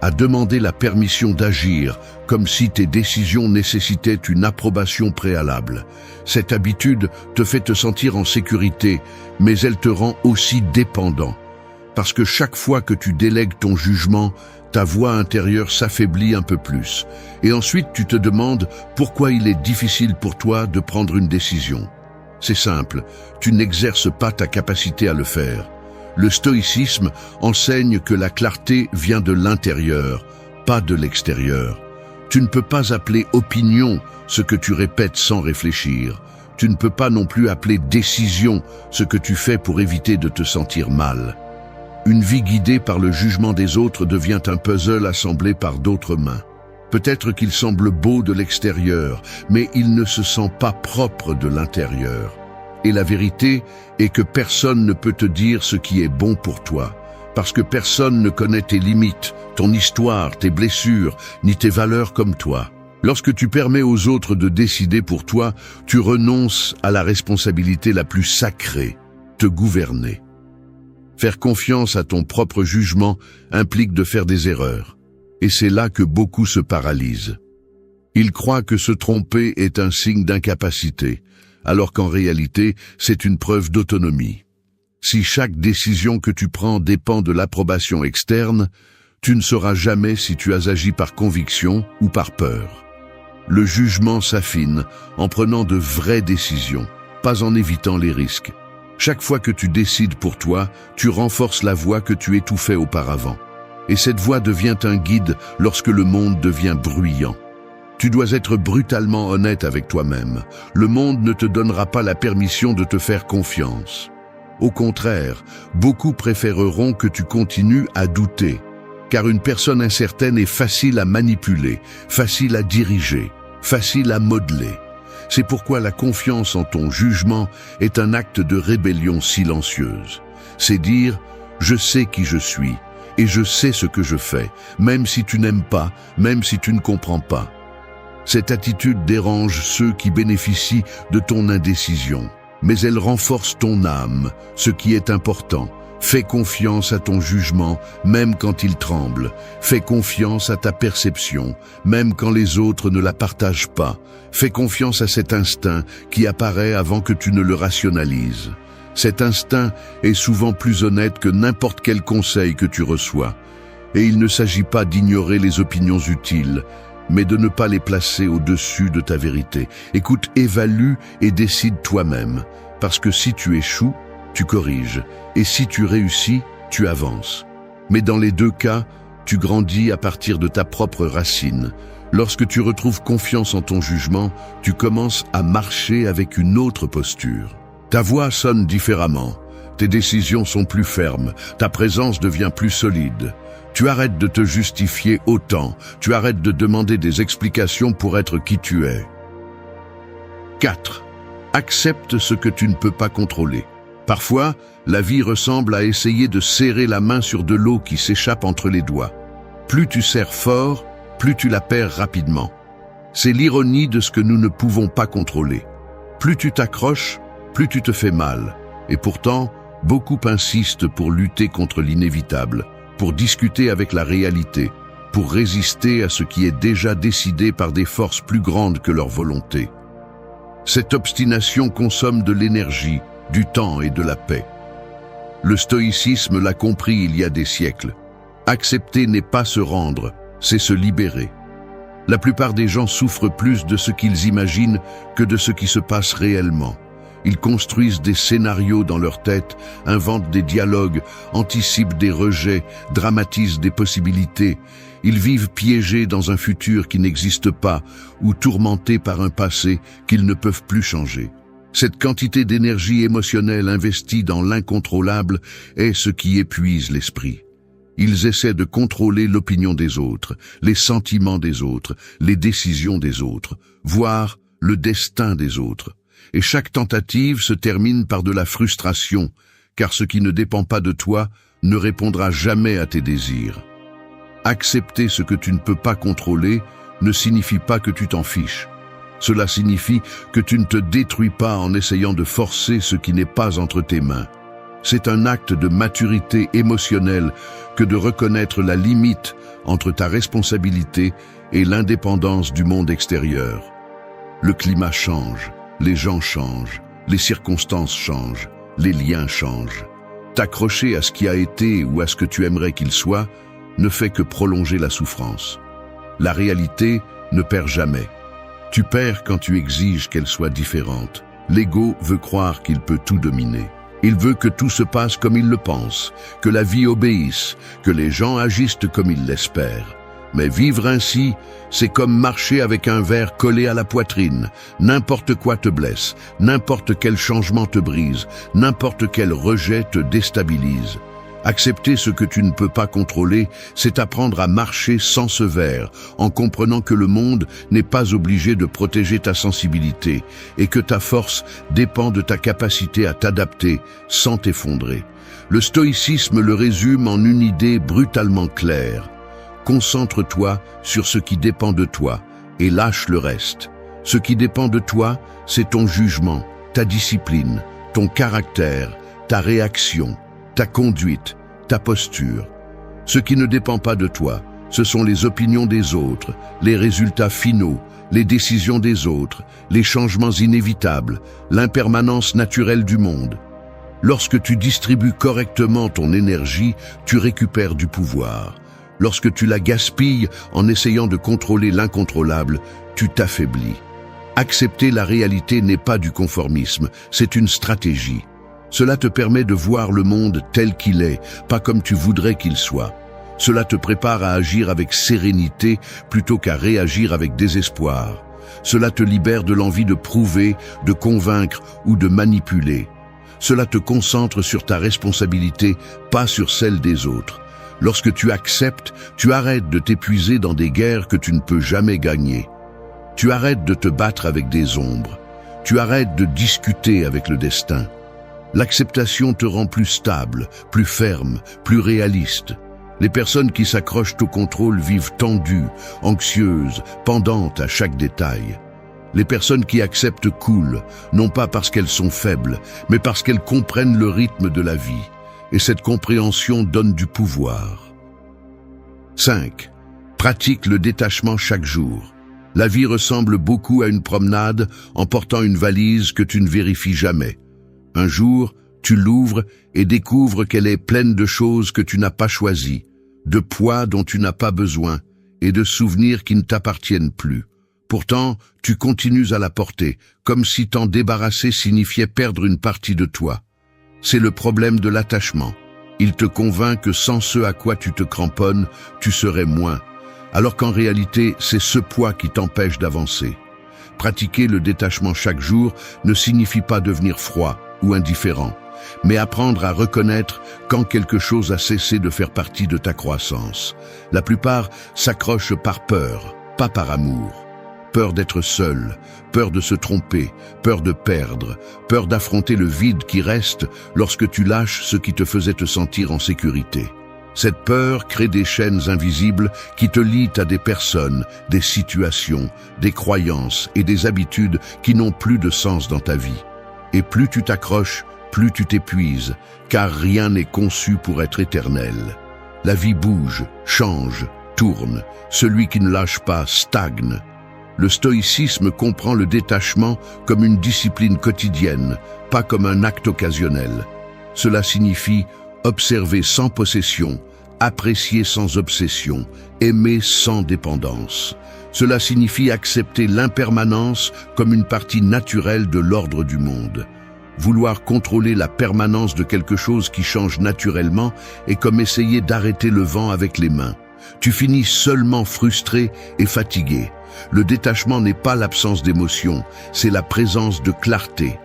à demander la permission d'agir, comme si tes décisions nécessitaient une approbation préalable. Cette habitude te fait te sentir en sécurité, mais elle te rend aussi dépendant. Parce que chaque fois que tu délègues ton jugement, ta voix intérieure s'affaiblit un peu plus. Et ensuite, tu te demandes pourquoi il est difficile pour toi de prendre une décision. C'est simple, tu n'exerces pas ta capacité à le faire. Le stoïcisme enseigne que la clarté vient de l'intérieur, pas de l'extérieur. Tu ne peux pas appeler opinion ce que tu répètes sans réfléchir. Tu ne peux pas non plus appeler décision ce que tu fais pour éviter de te sentir mal. Une vie guidée par le jugement des autres devient un puzzle assemblé par d'autres mains. Peut-être qu'il semble beau de l'extérieur, mais il ne se sent pas propre de l'intérieur. Et la vérité est que personne ne peut te dire ce qui est bon pour toi, parce que personne ne connaît tes limites, ton histoire, tes blessures, ni tes valeurs comme toi. Lorsque tu permets aux autres de décider pour toi, tu renonces à la responsabilité la plus sacrée, te gouverner. Faire confiance à ton propre jugement implique de faire des erreurs. Et c'est là que beaucoup se paralysent. Ils croient que se tromper est un signe d'incapacité, alors qu'en réalité, c'est une preuve d'autonomie. Si chaque décision que tu prends dépend de l'approbation externe, tu ne sauras jamais si tu as agi par conviction ou par peur. Le jugement s'affine en prenant de vraies décisions, pas en évitant les risques. Chaque fois que tu décides pour toi, tu renforces la voix que tu étouffais auparavant. Et cette voix devient un guide lorsque le monde devient bruyant. Tu dois être brutalement honnête avec toi-même. Le monde ne te donnera pas la permission de te faire confiance. Au contraire, beaucoup préféreront que tu continues à douter, car une personne incertaine est facile à manipuler, facile à diriger, facile à modeler. C'est pourquoi la confiance en ton jugement est un acte de rébellion silencieuse. C'est dire « je sais qui je suis et je sais ce que je fais, même si tu n'aimes pas, même si tu ne comprends pas ». Cette attitude dérange ceux qui bénéficient de ton indécision, mais elle renforce ton âme, ce qui est important. Fais confiance à ton jugement, même quand il tremble. Fais confiance à ta perception, même quand les autres ne la partagent pas. Fais confiance à cet instinct qui apparaît avant que tu ne le rationalises. Cet instinct est souvent plus honnête que n'importe quel conseil que tu reçois. Et il ne s'agit pas d'ignorer les opinions utiles, mais de ne pas les placer au-dessus de ta vérité. Écoute, évalue et décide toi-même, parce que si tu échoues, tu corriges, et si tu réussis, tu avances. Mais dans les deux cas, tu grandis à partir de ta propre racine. Lorsque tu retrouves confiance en ton jugement, tu commences à marcher avec une autre posture. Ta voix sonne différemment, tes décisions sont plus fermes, ta présence devient plus solide. Tu arrêtes de te justifier autant, tu arrêtes de demander des explications pour être qui tu es. 4. Accepte ce que tu ne peux pas contrôler. Parfois, la vie ressemble à essayer de serrer la main sur de l'eau qui s'échappe entre les doigts. Plus tu serres fort, plus tu la perds rapidement. C'est l'ironie de ce que nous ne pouvons pas contrôler. Plus tu t'accroches, plus tu te fais mal. Et pourtant, beaucoup insistent pour lutter contre l'inévitable, pour discuter avec la réalité, pour résister à ce qui est déjà décidé par des forces plus grandes que leur volonté. Cette obstination consomme de l'énergie, du temps et de la paix. Le stoïcisme l'a compris il y a des siècles. Accepter n'est pas se rendre, c'est se libérer. La plupart des gens souffrent plus de ce qu'ils imaginent que de ce qui se passe réellement. Ils construisent des scénarios dans leur tête, inventent des dialogues, anticipent des rejets, dramatisent des possibilités. Ils vivent piégés dans un futur qui n'existe pas ou tourmentés par un passé qu'ils ne peuvent plus changer. Cette quantité d'énergie émotionnelle investie dans l'incontrôlable est ce qui épuise l'esprit. Ils essaient de contrôler l'opinion des autres, les sentiments des autres, les décisions des autres, voire le destin des autres. Et chaque tentative se termine par de la frustration, car ce qui ne dépend pas de toi ne répondra jamais à tes désirs. Accepter ce que tu ne peux pas contrôler ne signifie pas que tu t'en fiches. Cela signifie que tu ne te détruis pas en essayant de forcer ce qui n'est pas entre tes mains. C'est un acte de maturité émotionnelle que de reconnaître la limite entre ta responsabilité et l'indépendance du monde extérieur. Le climat change, les gens changent, les circonstances changent, les liens changent. T'accrocher à ce qui a été ou à ce que tu aimerais qu'il soit ne fait que prolonger la souffrance. La réalité ne perd jamais. Tu perds quand tu exiges qu'elle soit différente. L'ego veut croire qu'il peut tout dominer. Il veut que tout se passe comme il le pense, que la vie obéisse, que les gens agissent comme ils l'espèrent. Mais vivre ainsi, c'est comme marcher avec un verre collé à la poitrine. N'importe quoi te blesse, n'importe quel changement te brise, n'importe quel rejet te déstabilise. Accepter ce que tu ne peux pas contrôler, c'est apprendre à marcher sans ce verre, en comprenant que le monde n'est pas obligé de protéger ta sensibilité et que ta force dépend de ta capacité à t'adapter sans t'effondrer. Le stoïcisme le résume en une idée brutalement claire. Concentre-toi sur ce qui dépend de toi et lâche le reste. Ce qui dépend de toi, c'est ton jugement, ta discipline, ton caractère, ta réaction. ta conduite, ta posture. Ce qui ne dépend pas de toi, ce sont les opinions des autres, les résultats finaux, les décisions des autres, les changements inévitables, l'impermanence naturelle du monde. Lorsque tu distribues correctement ton énergie, tu récupères du pouvoir. Lorsque tu la gaspilles en essayant de contrôler l'incontrôlable, tu t'affaiblis. Accepter la réalité n'est pas du conformisme, c'est une stratégie. Cela te permet de voir le monde tel qu'il est, pas comme tu voudrais qu'il soit. Cela te prépare à agir avec sérénité plutôt qu'à réagir avec désespoir. Cela te libère de l'envie de prouver, de convaincre ou de manipuler. Cela te concentre sur ta responsabilité, pas sur celle des autres. Lorsque tu acceptes, tu arrêtes de t'épuiser dans des guerres que tu ne peux jamais gagner. Tu arrêtes de te battre avec des ombres. Tu arrêtes de discuter avec le destin. L'acceptation te rend plus stable, plus ferme, plus réaliste. Les personnes qui s'accrochent au contrôle vivent tendues, anxieuses, pendantes à chaque détail. Les personnes qui acceptent coulent, non pas parce qu'elles sont faibles, mais parce qu'elles comprennent le rythme de la vie. Et cette compréhension donne du pouvoir. 5. Pratique le détachement chaque jour. La vie ressemble beaucoup à une promenade en portant une valise que tu ne vérifies jamais. Un jour, tu l'ouvres et découvres qu'elle est pleine de choses que tu n'as pas choisies, de poids dont tu n'as pas besoin et de souvenirs qui ne t'appartiennent plus. Pourtant, tu continues à la porter, comme si t'en débarrasser signifiait perdre une partie de toi. C'est le problème de l'attachement. Il te convainc que sans ce à quoi tu te cramponnes, tu serais moins, alors qu'en réalité, c'est ce poids qui t'empêche d'avancer. Pratiquer le détachement chaque jour ne signifie pas devenir froid ou indifférent, mais apprendre à reconnaître quand quelque chose a cessé de faire partie de ta croissance. La plupart s'accrochent par peur, pas par amour. Peur d'être seul, peur de se tromper, peur de perdre, peur d'affronter le vide qui reste lorsque tu lâches ce qui te faisait te sentir en sécurité. Cette peur crée des chaînes invisibles qui te lient à des personnes, des situations, des croyances et des habitudes qui n'ont plus de sens dans ta vie. Et plus tu t'accroches, plus tu t'épuises, car rien n'est conçu pour être éternel. La vie bouge, change, tourne. Celui qui ne lâche pas stagne. Le stoïcisme comprend le détachement comme une discipline quotidienne, pas comme un acte occasionnel. Cela signifie observer sans possession, apprécier sans obsession, aimer sans dépendance. Cela signifie accepter l'impermanence comme une partie naturelle de l'ordre du monde. Vouloir contrôler la permanence de quelque chose qui change naturellement est comme essayer d'arrêter le vent avec les mains. Tu finis seulement frustré et fatigué. Le détachement n'est pas l'absence d'émotion, c'est la présence de clarté.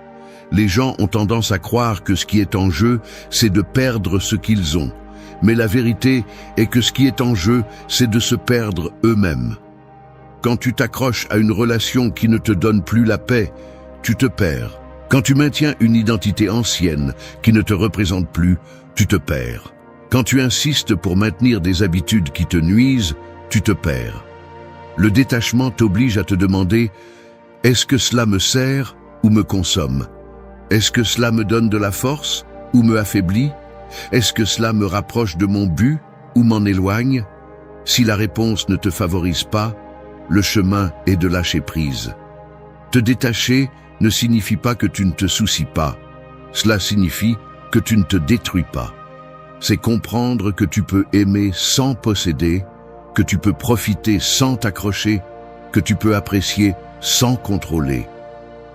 Les gens ont tendance à croire que ce qui est en jeu, c'est de perdre ce qu'ils ont. Mais la vérité est que ce qui est en jeu, c'est de se perdre eux-mêmes. Quand tu t'accroches à une relation qui ne te donne plus la paix, tu te perds. Quand tu maintiens une identité ancienne qui ne te représente plus, tu te perds. Quand tu insistes pour maintenir des habitudes qui te nuisent, tu te perds. Le détachement t'oblige à te demander « Est-ce que cela me sert ou me consomme ? Est-ce que cela me donne de la force ou me affaiblit ? Est-ce que cela me rapproche de mon but ou m'en éloigne ? Si la réponse ne te favorise pas, le chemin est de lâcher prise. Te détacher ne signifie pas que tu ne te soucies pas. Cela signifie que tu ne te détruis pas. C'est comprendre que tu peux aimer sans posséder, que tu peux profiter sans t'accrocher, que tu peux apprécier sans contrôler.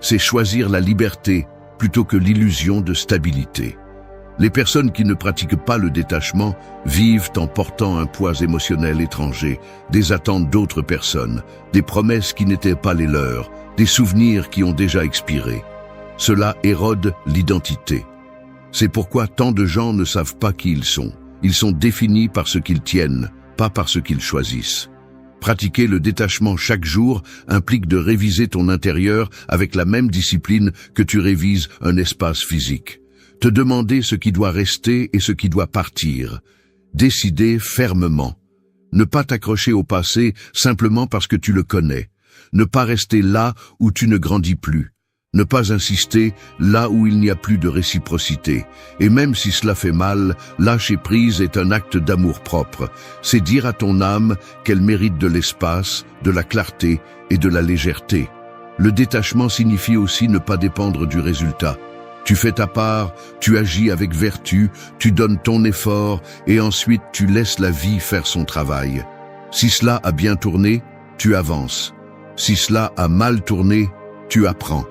C'est choisir la liberté plutôt que l'illusion de stabilité. Les personnes qui ne pratiquent pas le détachement vivent en portant un poids émotionnel étranger, des attentes d'autres personnes, des promesses qui n'étaient pas les leurs, des souvenirs qui ont déjà expiré. Cela érode l'identité. C'est pourquoi tant de gens ne savent pas qui ils sont. Ils sont définis par ce qu'ils tiennent, pas par ce qu'ils choisissent. Pratiquer le détachement chaque jour implique de réviser ton intérieur avec la même discipline que tu révises un espace physique. Te demander ce qui doit rester et ce qui doit partir. Décider fermement. Ne pas t'accrocher au passé simplement parce que tu le connais. Ne pas rester là où tu ne grandis plus. Ne pas insister là où il n'y a plus de réciprocité. Et même si cela fait mal, lâcher prise est un acte d'amour-propre. C'est dire à ton âme qu'elle mérite de l'espace, de la clarté et de la légèreté. Le détachement signifie aussi ne pas dépendre du résultat. Tu fais ta part, tu agis avec vertu, tu donnes ton effort et ensuite tu laisses la vie faire son travail. Si cela a bien tourné, tu avances. Si cela a mal tourné, tu apprends.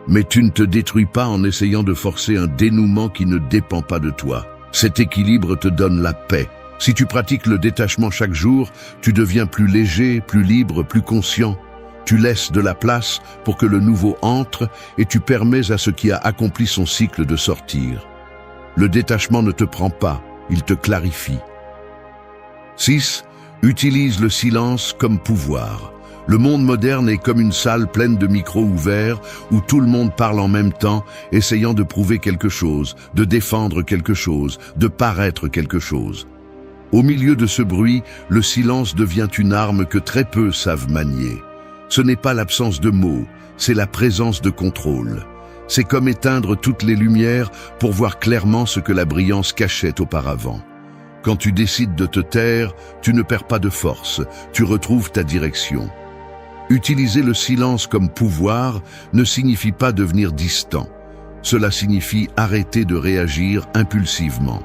Mais tu ne te détruis pas en essayant de forcer un dénouement qui ne dépend pas de toi. Cet équilibre te donne la paix. Si tu pratiques le détachement chaque jour, tu deviens plus léger, plus libre, plus conscient. Tu laisses de la place pour que le nouveau entre et tu permets à ce qui a accompli son cycle de sortir. Le détachement ne te prend pas, il te clarifie. 6. Utilise le silence comme pouvoir. Le monde moderne est comme une salle pleine de micros ouverts où tout le monde parle en même temps, essayant de prouver quelque chose, de défendre quelque chose, de paraître quelque chose. Au milieu de ce bruit, le silence devient une arme que très peu savent manier. Ce n'est pas l'absence de mots, c'est la présence de contrôle. C'est comme éteindre toutes les lumières pour voir clairement ce que la brillance cachait auparavant. Quand tu décides de te taire, tu ne perds pas de force, tu retrouves ta direction. Utiliser le silence comme pouvoir ne signifie pas devenir distant. Cela signifie arrêter de réagir impulsivement.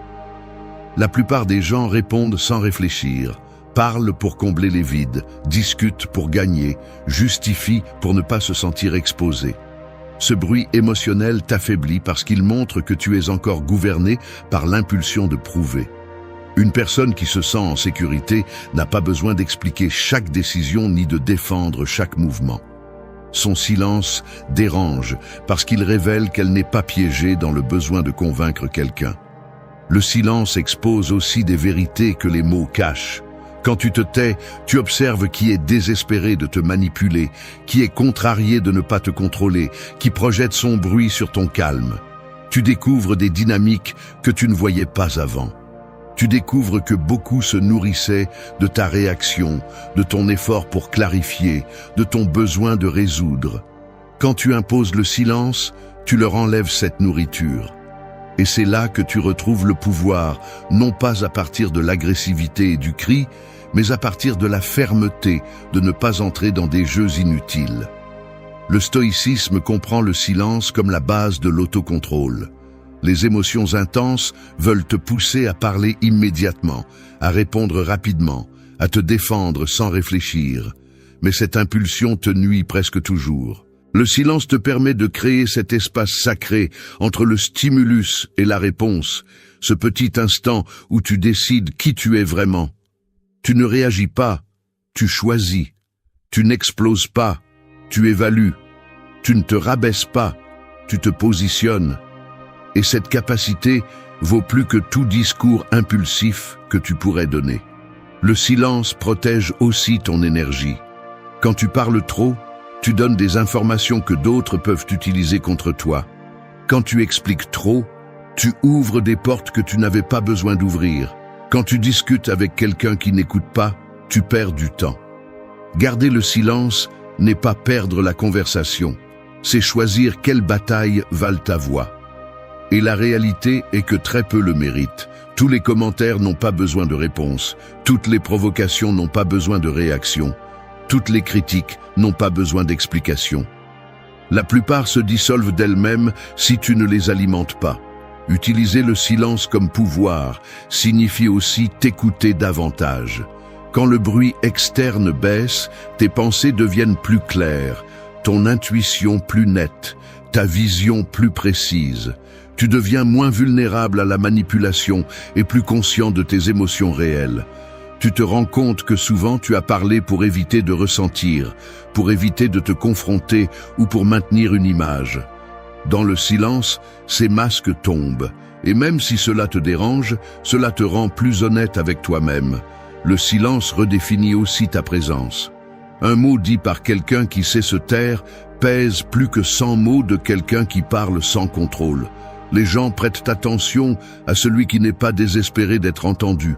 La plupart des gens répondent sans réfléchir, parlent pour combler les vides, discutent pour gagner, justifient pour ne pas se sentir exposé. Ce bruit émotionnel t'affaiblit parce qu'il montre que tu es encore gouverné par l'impulsion de prouver. Une personne qui se sent en sécurité n'a pas besoin d'expliquer chaque décision ni de défendre chaque mouvement. Son silence dérange parce qu'il révèle qu'elle n'est pas piégée dans le besoin de convaincre quelqu'un. Le silence expose aussi des vérités que les mots cachent. Quand tu te tais, tu observes qui est désespéré de te manipuler, qui est contrarié de ne pas te contrôler, qui projette son bruit sur ton calme. Tu découvres des dynamiques que tu ne voyais pas avant. Tu découvres que beaucoup se nourrissaient de ta réaction, de ton effort pour clarifier, de ton besoin de résoudre. Quand tu imposes le silence, tu leur enlèves cette nourriture. Et c'est là que tu retrouves le pouvoir, non pas à partir de l'agressivité et du cri, mais à partir de la fermeté de ne pas entrer dans des jeux inutiles. Le stoïcisme comprend le silence comme la base de l'autocontrôle. Les émotions intenses veulent te pousser à parler immédiatement, à répondre rapidement, à te défendre sans réfléchir. Mais cette impulsion te nuit presque toujours. Le silence te permet de créer cet espace sacré entre le stimulus et la réponse, ce petit instant où tu décides qui tu es vraiment. Tu ne réagis pas, tu choisis. Tu n'exploses pas, tu évalues. Tu ne te rabaisses pas, tu te positionnes. Et cette capacité vaut plus que tout discours impulsif que tu pourrais donner. Le silence protège aussi ton énergie. Quand tu parles trop, tu donnes des informations que d'autres peuvent utiliser contre toi. Quand tu expliques trop, tu ouvres des portes que tu n'avais pas besoin d'ouvrir. Quand tu discutes avec quelqu'un qui n'écoute pas, tu perds du temps. Garder le silence n'est pas perdre la conversation, c'est choisir quelle bataille valent ta voix. Et la réalité est que très peu le méritent. Tous les commentaires n'ont pas besoin de réponse. Toutes les provocations n'ont pas besoin de réaction. Toutes les critiques n'ont pas besoin d'explication. La plupart se dissolvent d'elles-mêmes si tu ne les alimentes pas. Utiliser le silence comme pouvoir signifie aussi t'écouter davantage. Quand le bruit externe baisse, tes pensées deviennent plus claires, ton intuition plus nette, ta vision plus précise. Tu deviens moins vulnérable à la manipulation et plus conscient de tes émotions réelles. Tu te rends compte que souvent tu as parlé pour éviter de ressentir, pour éviter de te confronter ou pour maintenir une image. Dans le silence, ces masques tombent, et même si cela te dérange, cela te rend plus honnête avec toi-même. Le silence redéfinit aussi ta présence. Un mot dit par quelqu'un qui sait se taire pèse plus que 100 mots de quelqu'un qui parle sans contrôle. Les gens prêtent attention à celui qui n'est pas désespéré d'être entendu.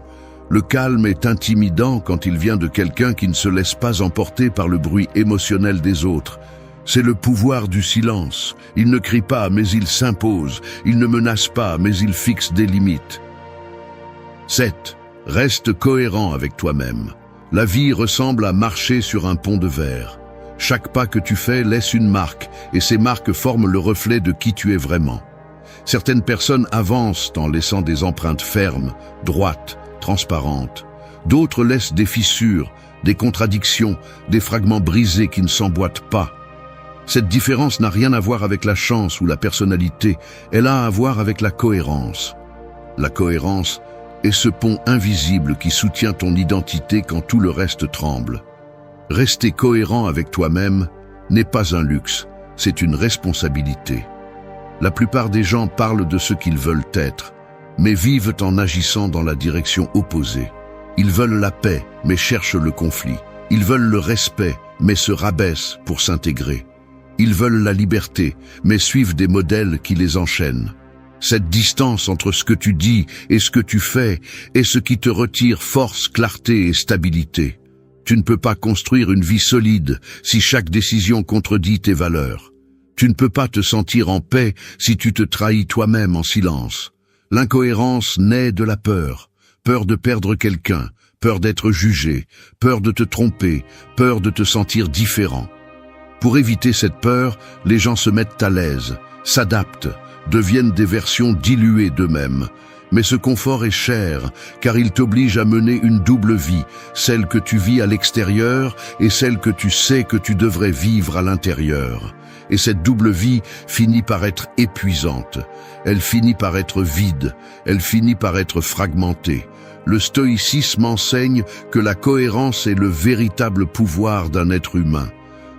Le calme est intimidant quand il vient de quelqu'un qui ne se laisse pas emporter par le bruit émotionnel des autres. C'est le pouvoir du silence. Il ne crie pas, mais il s'impose. Il ne menace pas, mais il fixe des limites. 7. Reste cohérent avec toi-même. La vie ressemble à marcher sur un pont de verre. Chaque pas que tu fais laisse une marque, et ces marques forment le reflet de qui tu es vraiment. Certaines personnes avancent en laissant des empreintes fermes, droites, transparentes. D'autres laissent des fissures, des contradictions, des fragments brisés qui ne s'emboîtent pas. Cette différence n'a rien à voir avec la chance ou la personnalité, elle a à voir avec la cohérence. La cohérence est ce pont invisible qui soutient ton identité quand tout le reste tremble. Rester cohérent avec toi-même n'est pas un luxe, c'est une responsabilité. La plupart des gens parlent de ce qu'ils veulent être, mais vivent en agissant dans la direction opposée. Ils veulent la paix, mais cherchent le conflit. Ils veulent le respect, mais se rabaissent pour s'intégrer. Ils veulent la liberté, mais suivent des modèles qui les enchaînent. Cette distance entre ce que tu dis et ce que tu fais est ce qui te retire force, clarté et stabilité. Tu ne peux pas construire une vie solide si chaque décision contredit tes valeurs. Tu ne peux pas te sentir en paix si tu te trahis toi-même en silence. L'incohérence naît de la peur. Peur de perdre quelqu'un, peur d'être jugé, peur de te tromper, peur de te sentir différent. Pour éviter cette peur, les gens se mettent à l'aise, s'adaptent, deviennent des versions diluées d'eux-mêmes. Mais ce confort est cher, car il t'oblige à mener une double vie, celle que tu vis à l'extérieur et celle que tu sais que tu devrais vivre à l'intérieur. Et cette double vie finit par être épuisante, elle finit par être vide, elle finit par être fragmentée. Le stoïcisme enseigne que la cohérence est le véritable pouvoir d'un être humain.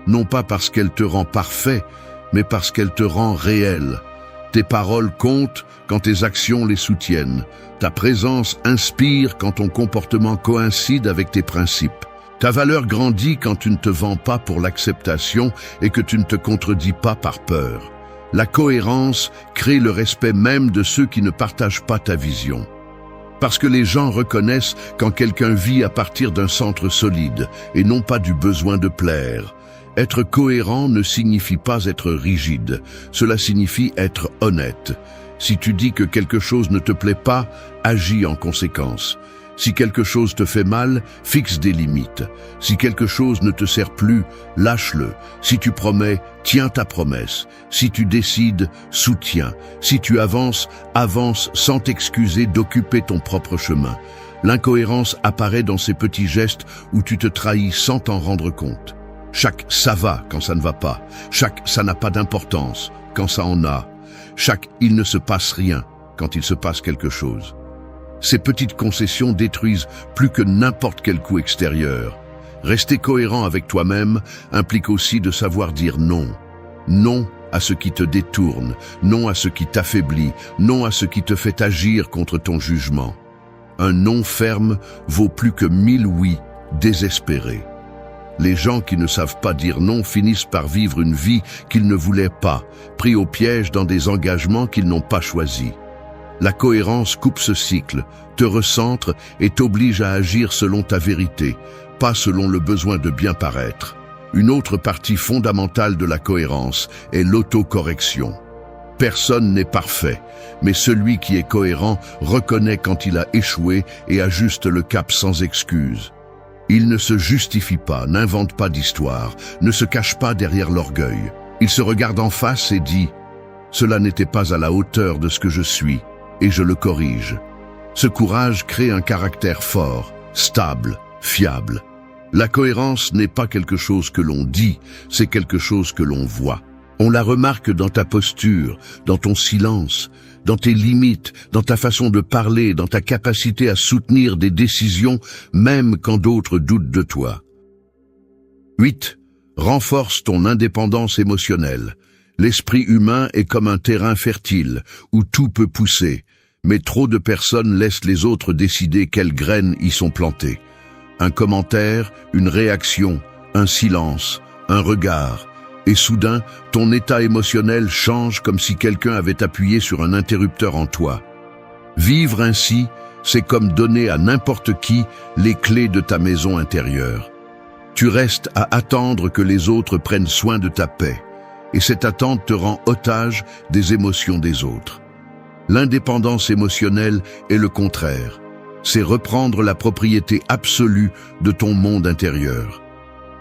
Non pas parce qu'elle te rend parfait, mais parce qu'elle te rend réel. Tes paroles comptent quand tes actions les soutiennent. Ta présence inspire quand ton comportement coïncide avec tes principes. Ta valeur grandit quand tu ne te vends pas pour l'acceptation et que tu ne te contredis pas par peur. La cohérence crée le respect même de ceux qui ne partagent pas ta vision. Parce que les gens reconnaissent quand quelqu'un vit à partir d'un centre solide et non pas du besoin de plaire. Être cohérent ne signifie pas être rigide, cela signifie être honnête. Si tu dis que quelque chose ne te plaît pas, agis en conséquence. Si quelque chose te fait mal, fixe des limites. Si quelque chose ne te sert plus, lâche-le. Si tu promets, tiens ta promesse. Si tu décides, soutiens. Si tu avances, avance sans t'excuser d'occuper ton propre chemin. L'incohérence apparaît dans ces petits gestes où tu te trahis sans t'en rendre compte. Chaque « ça va » quand ça ne va pas. Chaque « ça n'a pas d'importance » quand ça en a. Chaque « il ne se passe rien » quand il se passe quelque chose. Ces petites concessions détruisent plus que n'importe quel coup extérieur. Rester cohérent avec toi-même implique aussi de savoir dire non. Non à ce qui te détourne, non à ce qui t'affaiblit, non à ce qui te fait agir contre ton jugement. Un non ferme vaut plus que 1000 oui désespérés. Les gens qui ne savent pas dire non finissent par vivre une vie qu'ils ne voulaient pas, pris au piège dans des engagements qu'ils n'ont pas choisis. La cohérence coupe ce cycle, te recentre et t'oblige à agir selon ta vérité, pas selon le besoin de bien paraître. Une autre partie fondamentale de la cohérence est l'autocorrection. Personne n'est parfait, mais celui qui est cohérent reconnaît quand il a échoué et ajuste le cap sans excuse. Il ne se justifie pas, n'invente pas d'histoire, ne se cache pas derrière l'orgueil. Il se regarde en face et dit « Cela n'était pas à la hauteur de ce que je suis, et je le corrige ». Ce courage crée un caractère fort, stable, fiable. La cohérence n'est pas quelque chose que l'on dit, c'est quelque chose que l'on voit. On la remarque dans ta posture, dans ton silence, dans tes limites, dans ta façon de parler, dans ta capacité à soutenir des décisions, même quand d'autres doutent de toi. 8. Renforce ton indépendance émotionnelle. L'esprit humain est comme un terrain fertile, où tout peut pousser, mais trop de personnes laissent les autres décider quelles graines y sont plantées. Un commentaire, une réaction, un silence, un regard, et soudain, ton état émotionnel change comme si quelqu'un avait appuyé sur un interrupteur en toi. Vivre ainsi, c'est comme donner à n'importe qui les clés de ta maison intérieure. Tu restes à attendre que les autres prennent soin de ta paix. Et cette attente te rend otage des émotions des autres. L'indépendance émotionnelle est le contraire. C'est reprendre la propriété absolue de ton monde intérieur.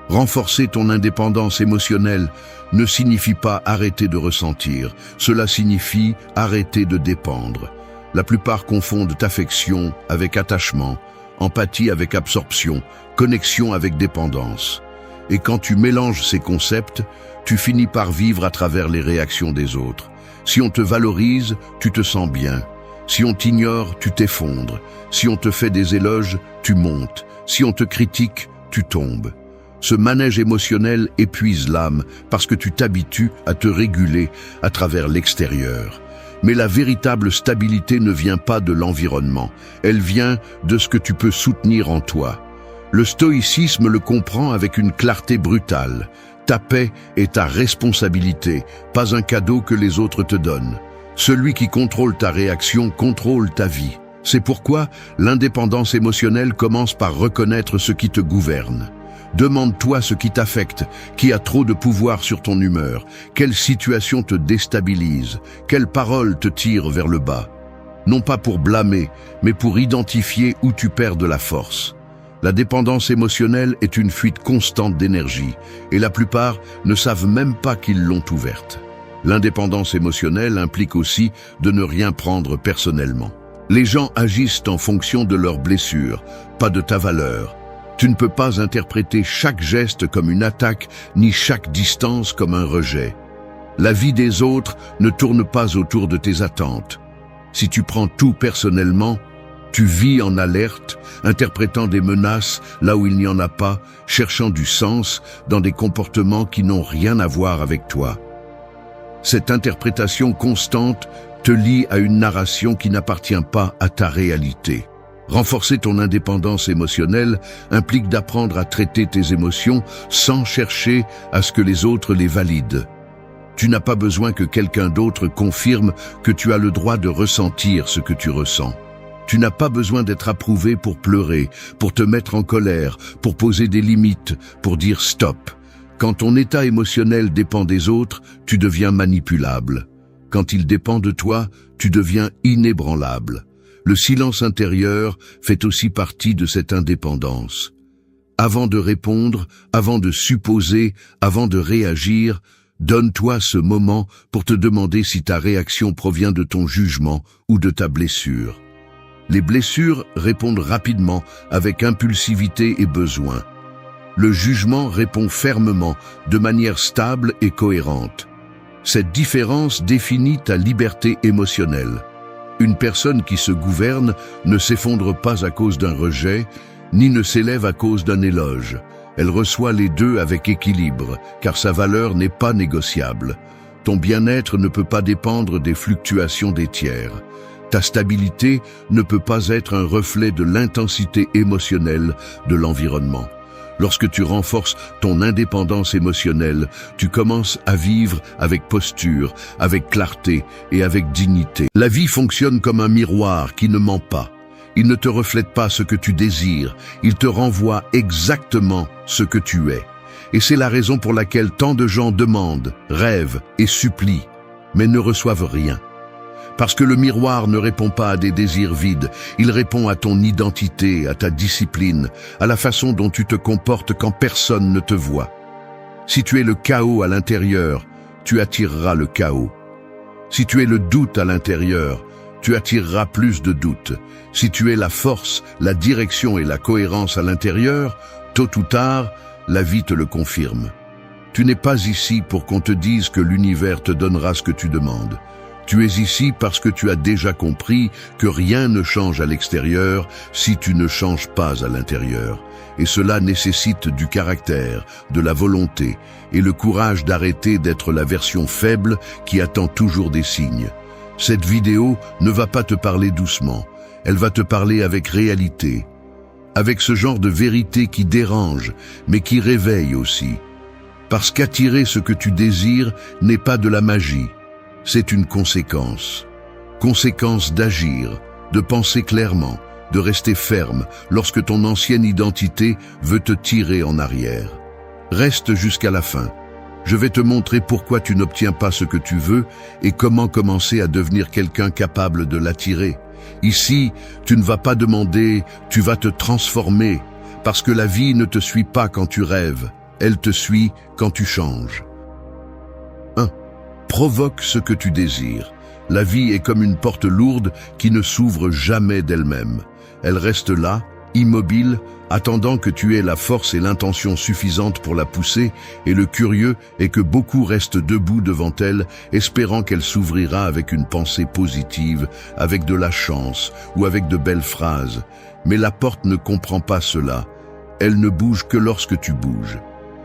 Renforcer ton indépendance émotionnelle ne signifie pas arrêter de ressentir, cela signifie arrêter de dépendre. La plupart confondent affection avec attachement, empathie avec absorption, connexion avec dépendance. Et quand tu mélanges ces concepts, tu finis par vivre à travers les réactions des autres. Si on te valorise, tu te sens bien. Si on t'ignore, tu t'effondres. Si on te fait des éloges, tu montes. Si on te critique, tu tombes. Ce manège émotionnel épuise l'âme parce que tu t'habitues à te réguler à travers l'extérieur. Mais la véritable stabilité ne vient pas de l'environnement, elle vient de ce que tu peux soutenir en toi. Le stoïcisme le comprend avec une clarté brutale. Ta paix est ta responsabilité, pas un cadeau que les autres te donnent. Celui qui contrôle ta réaction contrôle ta vie. C'est pourquoi l'indépendance émotionnelle commence par reconnaître ce qui te gouverne. Demande-toi ce qui t'affecte, qui a trop de pouvoir sur ton humeur, quelle situation te déstabilise, quelle parole te tire vers le bas. Non pas pour blâmer, mais pour identifier où tu perds de la force. La dépendance émotionnelle est une fuite constante d'énergie, et la plupart ne savent même pas qu'ils l'ont ouverte. L'indépendance émotionnelle implique aussi de ne rien prendre personnellement. Les gens agissent en fonction de leurs blessures, pas de ta valeur. Tu ne peux pas interpréter chaque geste comme une attaque, ni chaque distance comme un rejet. La vie des autres ne tourne pas autour de tes attentes. Si tu prends tout personnellement, tu vis en alerte, interprétant des menaces là où il n'y en a pas, cherchant du sens dans des comportements qui n'ont rien à voir avec toi. Cette interprétation constante te lie à une narration qui n'appartient pas à ta réalité. Renforcer ton indépendance émotionnelle implique d'apprendre à traiter tes émotions sans chercher à ce que les autres les valident. Tu n'as pas besoin que quelqu'un d'autre confirme que tu as le droit de ressentir ce que tu ressens. Tu n'as pas besoin d'être approuvé pour pleurer, pour te mettre en colère, pour poser des limites, pour dire stop. Quand ton état émotionnel dépend des autres, tu deviens manipulable. Quand il dépend de toi, tu deviens inébranlable. Le silence intérieur fait aussi partie de cette indépendance. Avant de répondre, avant de supposer, avant de réagir, donne-toi ce moment pour te demander si ta réaction provient de ton jugement ou de ta blessure. Les blessures répondent rapidement, avec impulsivité et besoin. Le jugement répond fermement, de manière stable et cohérente. Cette différence définit ta liberté émotionnelle. Une personne qui se gouverne ne s'effondre pas à cause d'un rejet, ni ne s'élève à cause d'un éloge. Elle reçoit les deux avec équilibre, car sa valeur n'est pas négociable. Ton bien-être ne peut pas dépendre des fluctuations des tiers. Ta stabilité ne peut pas être un reflet de l'intensité émotionnelle de l'environnement. Lorsque tu renforces ton indépendance émotionnelle, tu commences à vivre avec posture, avec clarté et avec dignité. La vie fonctionne comme un miroir qui ne ment pas. Il ne te reflète pas ce que tu désires, il te renvoie exactement ce que tu es. Et c'est la raison pour laquelle tant de gens demandent, rêvent et supplient, mais ne reçoivent rien. Parce que le miroir ne répond pas à des désirs vides, il répond à ton identité, à ta discipline, à la façon dont tu te comportes quand personne ne te voit. Si tu es le chaos à l'intérieur, tu attireras le chaos. Si tu es le doute à l'intérieur, tu attireras plus de doutes. Si tu es la force, la direction et la cohérence à l'intérieur, tôt ou tard, la vie te le confirme. Tu n'es pas ici pour qu'on te dise que l'univers te donnera ce que tu demandes. Tu es ici parce que tu as déjà compris que rien ne change à l'extérieur si tu ne changes pas à l'intérieur. Et cela nécessite du caractère, de la volonté et le courage d'arrêter d'être la version faible qui attend toujours des signes. Cette vidéo ne va pas te parler doucement, elle va te parler avec réalité, avec ce genre de vérité qui dérange, mais qui réveille aussi. Parce qu'attirer ce que tu désires n'est pas de la magie. C'est une conséquence. Conséquence d'agir, de penser clairement, de rester ferme lorsque ton ancienne identité veut te tirer en arrière. Reste jusqu'à la fin. Je vais te montrer pourquoi tu n'obtiens pas ce que tu veux et comment commencer à devenir quelqu'un capable de l'attirer. Ici, tu ne vas pas demander, tu vas te transformer, parce que la vie ne te suit pas quand tu rêves, elle te suit quand tu changes. 1. Provoque ce que tu désires. La vie est comme une porte lourde qui ne s'ouvre jamais d'elle-même. Elle reste là, immobile, attendant que tu aies la force et l'intention suffisantes pour la pousser, et le curieux est que beaucoup restent debout devant elle, espérant qu'elle s'ouvrira avec une pensée positive, avec de la chance ou avec de belles phrases. Mais la porte ne comprend pas cela. Elle ne bouge que lorsque tu bouges.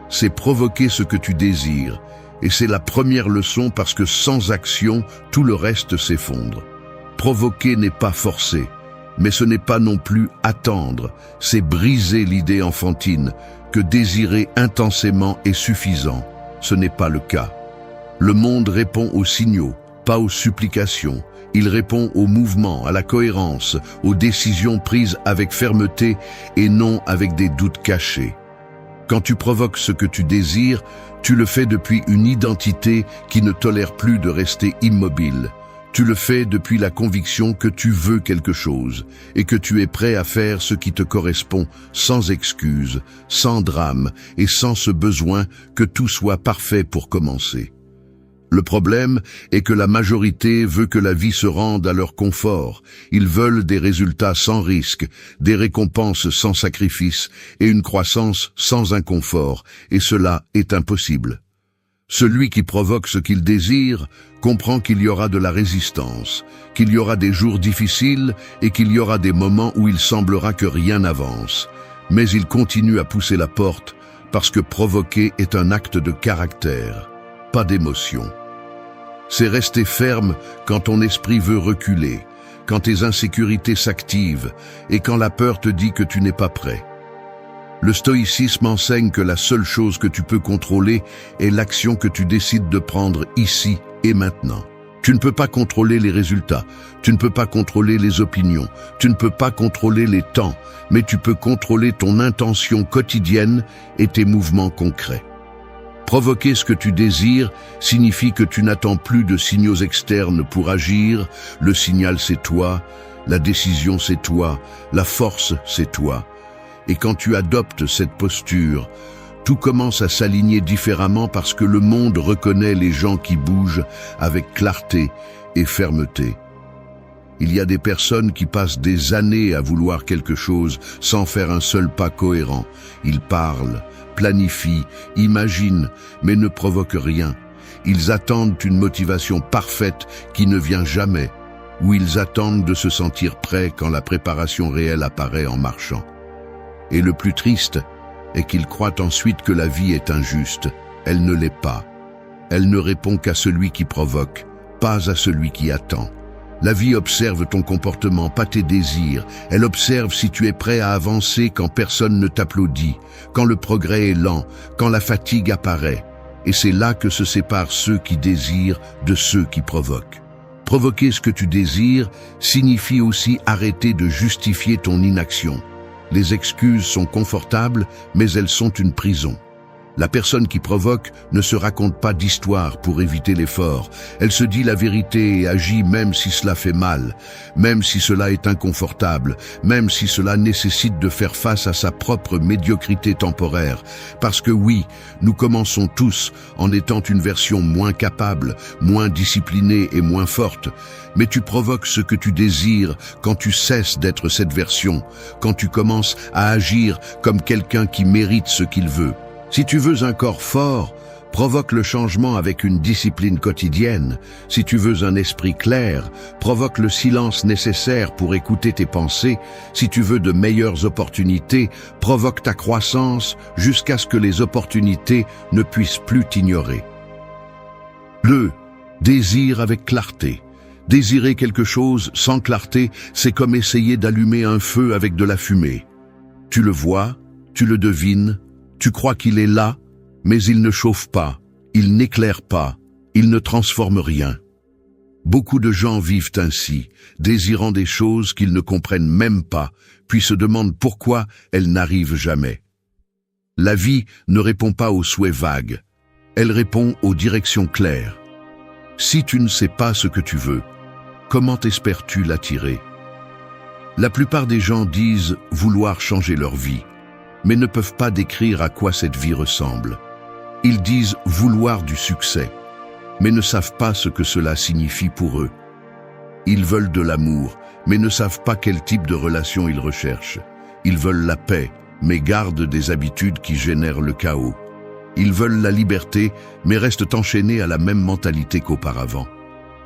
C'est provoquer ce que tu désires, et c'est la première leçon parce que sans action, tout le reste s'effondre. Provoquer n'est pas forcer. Mais ce n'est pas non plus attendre, c'est briser l'idée enfantine que désirer intensément est suffisant. Ce n'est pas le cas. Le monde répond aux signaux, pas aux supplications. Il répond aux mouvements, à la cohérence, aux décisions prises avec fermeté et non avec des doutes cachés. Quand tu provoques ce que tu désires, tu le fais depuis une identité qui ne tolère plus de rester immobile. Tu le fais depuis la conviction que tu veux quelque chose et que tu es prêt à faire ce qui te correspond sans excuse, sans drame et sans ce besoin que tout soit parfait pour commencer. Le problème est que la majorité veut que la vie se rende à leur confort. Ils veulent des résultats sans risque, des récompenses sans sacrifice et une croissance sans inconfort, et cela est impossible. Celui qui provoque ce qu'il désire comprend qu'il y aura de la résistance, qu'il y aura des jours difficiles et qu'il y aura des moments où il semblera que rien n'avance. Mais il continue à pousser la porte parce que provoquer est un acte de caractère, pas d'émotion. C'est rester ferme quand ton esprit veut reculer, quand tes insécurités s'activent et quand la peur te dit que tu n'es pas prêt. Le stoïcisme enseigne que la seule chose que tu peux contrôler est l'action que tu décides de prendre ici et maintenant. Tu ne peux pas contrôler les résultats, tu ne peux pas contrôler les opinions, tu ne peux pas contrôler les temps, mais tu peux contrôler ton intention quotidienne et tes mouvements concrets. Provoquer ce que tu désires signifie que tu n'attends plus de signaux externes pour agir. Le signal, c'est toi, la décision, c'est toi, la force, c'est toi. Et quand tu adoptes cette posture, tout commence à s'aligner différemment parce que le monde reconnaît les gens qui bougent avec clarté et fermeté. Il y a des personnes qui passent des années à vouloir quelque chose sans faire un seul pas cohérent. Ils parlent, planifient, imaginent, mais ne provoquent rien. Ils attendent une motivation parfaite qui ne vient jamais, ou ils attendent de se sentir prêts quand la préparation réelle apparaît en marchant. Et le plus triste est qu'ils croient ensuite que la vie est injuste. Elle ne l'est pas. Elle ne répond qu'à celui qui provoque, pas à celui qui attend. La vie observe ton comportement, pas tes désirs. Elle observe si tu es prêt à avancer quand personne ne t'applaudit, quand le progrès est lent, quand la fatigue apparaît. Et c'est là que se séparent ceux qui désirent de ceux qui provoquent. Provoquer ce que tu désires signifie aussi arrêter de justifier ton inaction. Les excuses sont confortables, mais elles sont une prison. La personne qui provoque ne se raconte pas d'histoire pour éviter l'effort. Elle se dit la vérité et agit même si cela fait mal, même si cela est inconfortable, même si cela nécessite de faire face à sa propre médiocrité temporaire. Parce que oui, nous commençons tous en étant une version moins capable, moins disciplinée et moins forte. Mais tu provoques ce que tu désires quand tu cesses d'être cette version, quand tu commences à agir comme quelqu'un qui mérite ce qu'il veut. Si tu veux un corps fort, provoque le changement avec une discipline quotidienne. Si tu veux un esprit clair, provoque le silence nécessaire pour écouter tes pensées. Si tu veux de meilleures opportunités, provoque ta croissance jusqu'à ce que les opportunités ne puissent plus t'ignorer. Le désir avec clarté. Désirer quelque chose sans clarté, c'est comme essayer d'allumer un feu avec de la fumée. Tu le vois, tu le devines, tu crois qu'il est là, mais il ne chauffe pas, il n'éclaire pas, il ne transforme rien. Beaucoup de gens vivent ainsi, désirant des choses qu'ils ne comprennent même pas, puis se demandent pourquoi elles n'arrivent jamais. La vie ne répond pas aux souhaits vagues, elle répond aux directions claires. Si tu ne sais pas ce que tu veux, comment espères-tu l'attirer? La plupart des gens disent vouloir changer leur vie, mais ne peuvent pas décrire à quoi cette vie ressemble. Ils disent vouloir du succès, mais ne savent pas ce que cela signifie pour eux. Ils veulent de l'amour, mais ne savent pas quel type de relation ils recherchent. Ils veulent la paix, mais gardent des habitudes qui génèrent le chaos. Ils veulent la liberté, mais restent enchaînés à la même mentalité qu'auparavant.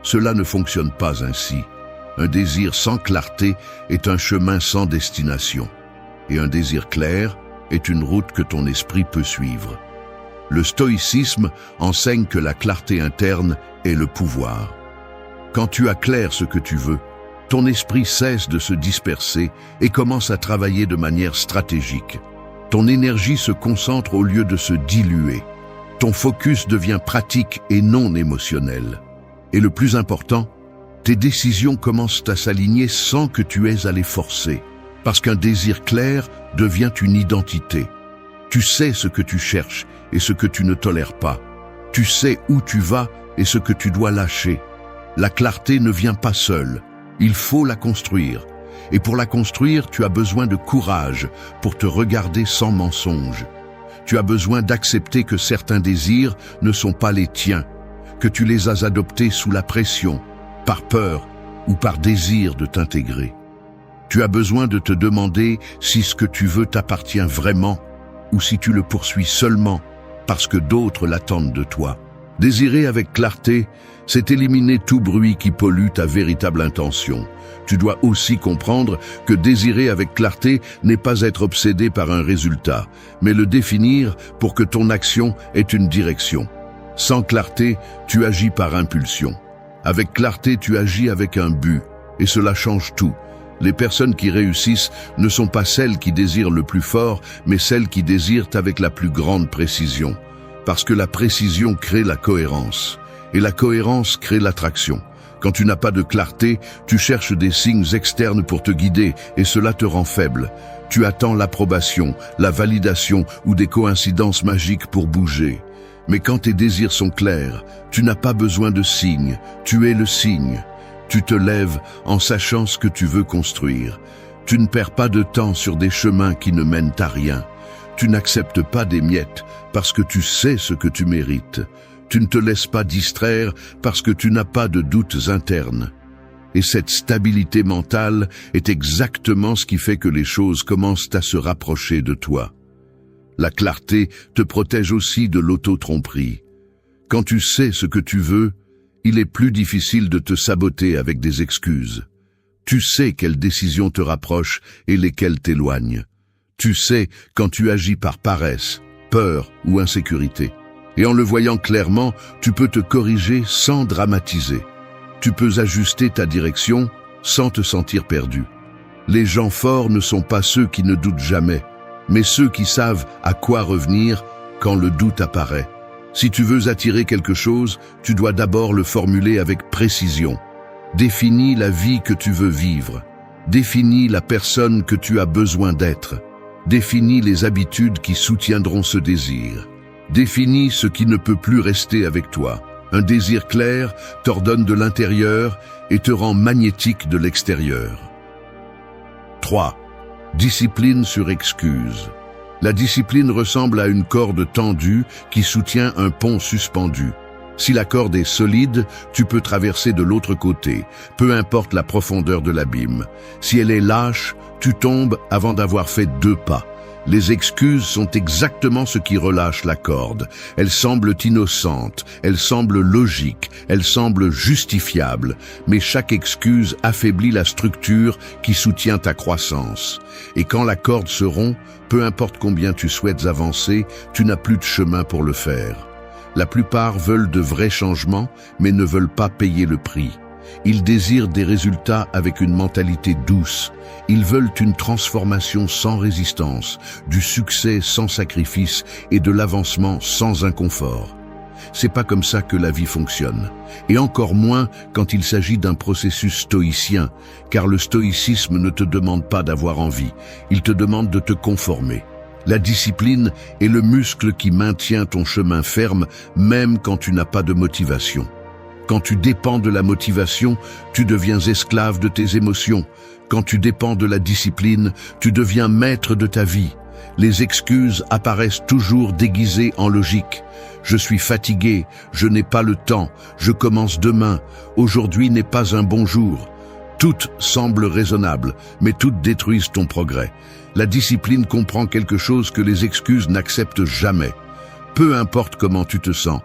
Cela ne fonctionne pas ainsi. Un désir sans clarté est un chemin sans destination. Et un désir clair est une route que ton esprit peut suivre. Le stoïcisme enseigne que la clarté interne est le pouvoir. Quand tu as clair ce que tu veux, ton esprit cesse de se disperser et commence à travailler de manière stratégique. Ton énergie se concentre au lieu de se diluer. Ton focus devient pratique et non émotionnel. Et le plus important, tes décisions commencent à s'aligner sans que tu aies à les forcer, parce qu'un désir clair devient une identité. Tu sais ce que tu cherches et ce que tu ne tolères pas. Tu sais où tu vas et ce que tu dois lâcher. La clarté ne vient pas seule, il faut la construire. Et pour la construire, tu as besoin de courage pour te regarder sans mensonge. Tu as besoin d'accepter que certains désirs ne sont pas les tiens, que tu les as adoptés sous la pression, par peur ou par désir de t'intégrer. Tu as besoin de te demander si ce que tu veux t'appartient vraiment ou si tu le poursuis seulement parce que d'autres l'attendent de toi. Désirer avec clarté, c'est éliminer tout bruit qui pollue ta véritable intention. Tu dois aussi comprendre que désirer avec clarté n'est pas être obsédé par un résultat, mais le définir pour que ton action ait une direction. Sans clarté, tu agis par impulsion. Avec clarté, tu agis avec un but, et cela change tout. Les personnes qui réussissent ne sont pas celles qui désirent le plus fort, mais celles qui désirent avec la plus grande précision. Parce que la précision crée la cohérence, et la cohérence crée l'attraction. Quand tu n'as pas de clarté, tu cherches des signes externes pour te guider, et cela te rend faible. Tu attends l'approbation, la validation ou des coïncidences magiques pour bouger. Mais quand tes désirs sont clairs, tu n'as pas besoin de signes, tu es le signe. Tu te lèves en sachant ce que tu veux construire. Tu ne perds pas de temps sur des chemins qui ne mènent à rien. Tu n'acceptes pas des miettes parce que tu sais ce que tu mérites. Tu ne te laisses pas distraire parce que tu n'as pas de doutes internes. Et cette stabilité mentale est exactement ce qui fait que les choses commencent à se rapprocher de toi. La clarté te protège aussi de l'auto-tromperie. Quand tu sais ce que tu veux, il est plus difficile de te saboter avec des excuses. Tu sais quelles décisions te rapprochent et lesquelles t'éloignent. Tu sais quand tu agis par paresse, peur ou insécurité. Et en le voyant clairement, tu peux te corriger sans dramatiser. Tu peux ajuster ta direction sans te sentir perdu. Les gens forts ne sont pas ceux qui ne doutent jamais, mais ceux qui savent à quoi revenir quand le doute apparaît. Si tu veux attirer quelque chose, tu dois d'abord le formuler avec précision. Définis la vie que tu veux vivre. Définis la personne que tu as besoin d'être. Définis les habitudes qui soutiendront ce désir. Définis ce qui ne peut plus rester avec toi. Un désir clair t'ordonne de l'intérieur et te rend magnétique de l'extérieur. 3. Discipline sur excuse. La discipline ressemble à une corde tendue qui soutient un pont suspendu. Si la corde est solide, tu peux traverser de l'autre côté, peu importe la profondeur de l'abîme. Si elle est lâche, tu tombes avant d'avoir fait 2 pas. Les excuses sont exactement ce qui relâche la corde. Elles semblent innocentes, elles semblent logiques, elles semblent justifiables, mais chaque excuse affaiblit la structure qui soutient ta croissance. Et quand la corde se rompt, peu importe combien tu souhaites avancer, tu n'as plus de chemin pour le faire. La plupart veulent de vrais changements, mais ne veulent pas payer le prix. Ils désirent des résultats avec une mentalité douce. Ils veulent une transformation sans résistance, du succès sans sacrifice et de l'avancement sans inconfort. C'est pas comme ça que la vie fonctionne. Et encore moins quand il s'agit d'un processus stoïcien, car le stoïcisme ne te demande pas d'avoir envie, il te demande de te conformer. La discipline est le muscle qui maintient ton chemin ferme, même quand tu n'as pas de motivation. Quand tu dépends de la motivation, tu deviens esclave de tes émotions. Quand tu dépends de la discipline, tu deviens maître de ta vie. Les excuses apparaissent toujours déguisées en logique. Je suis fatigué, je n'ai pas le temps, je commence demain, aujourd'hui n'est pas un bon jour. Toutes semblent raisonnables, mais toutes détruisent ton progrès. La discipline comprend quelque chose que les excuses n'acceptent jamais. Peu importe comment tu te sens,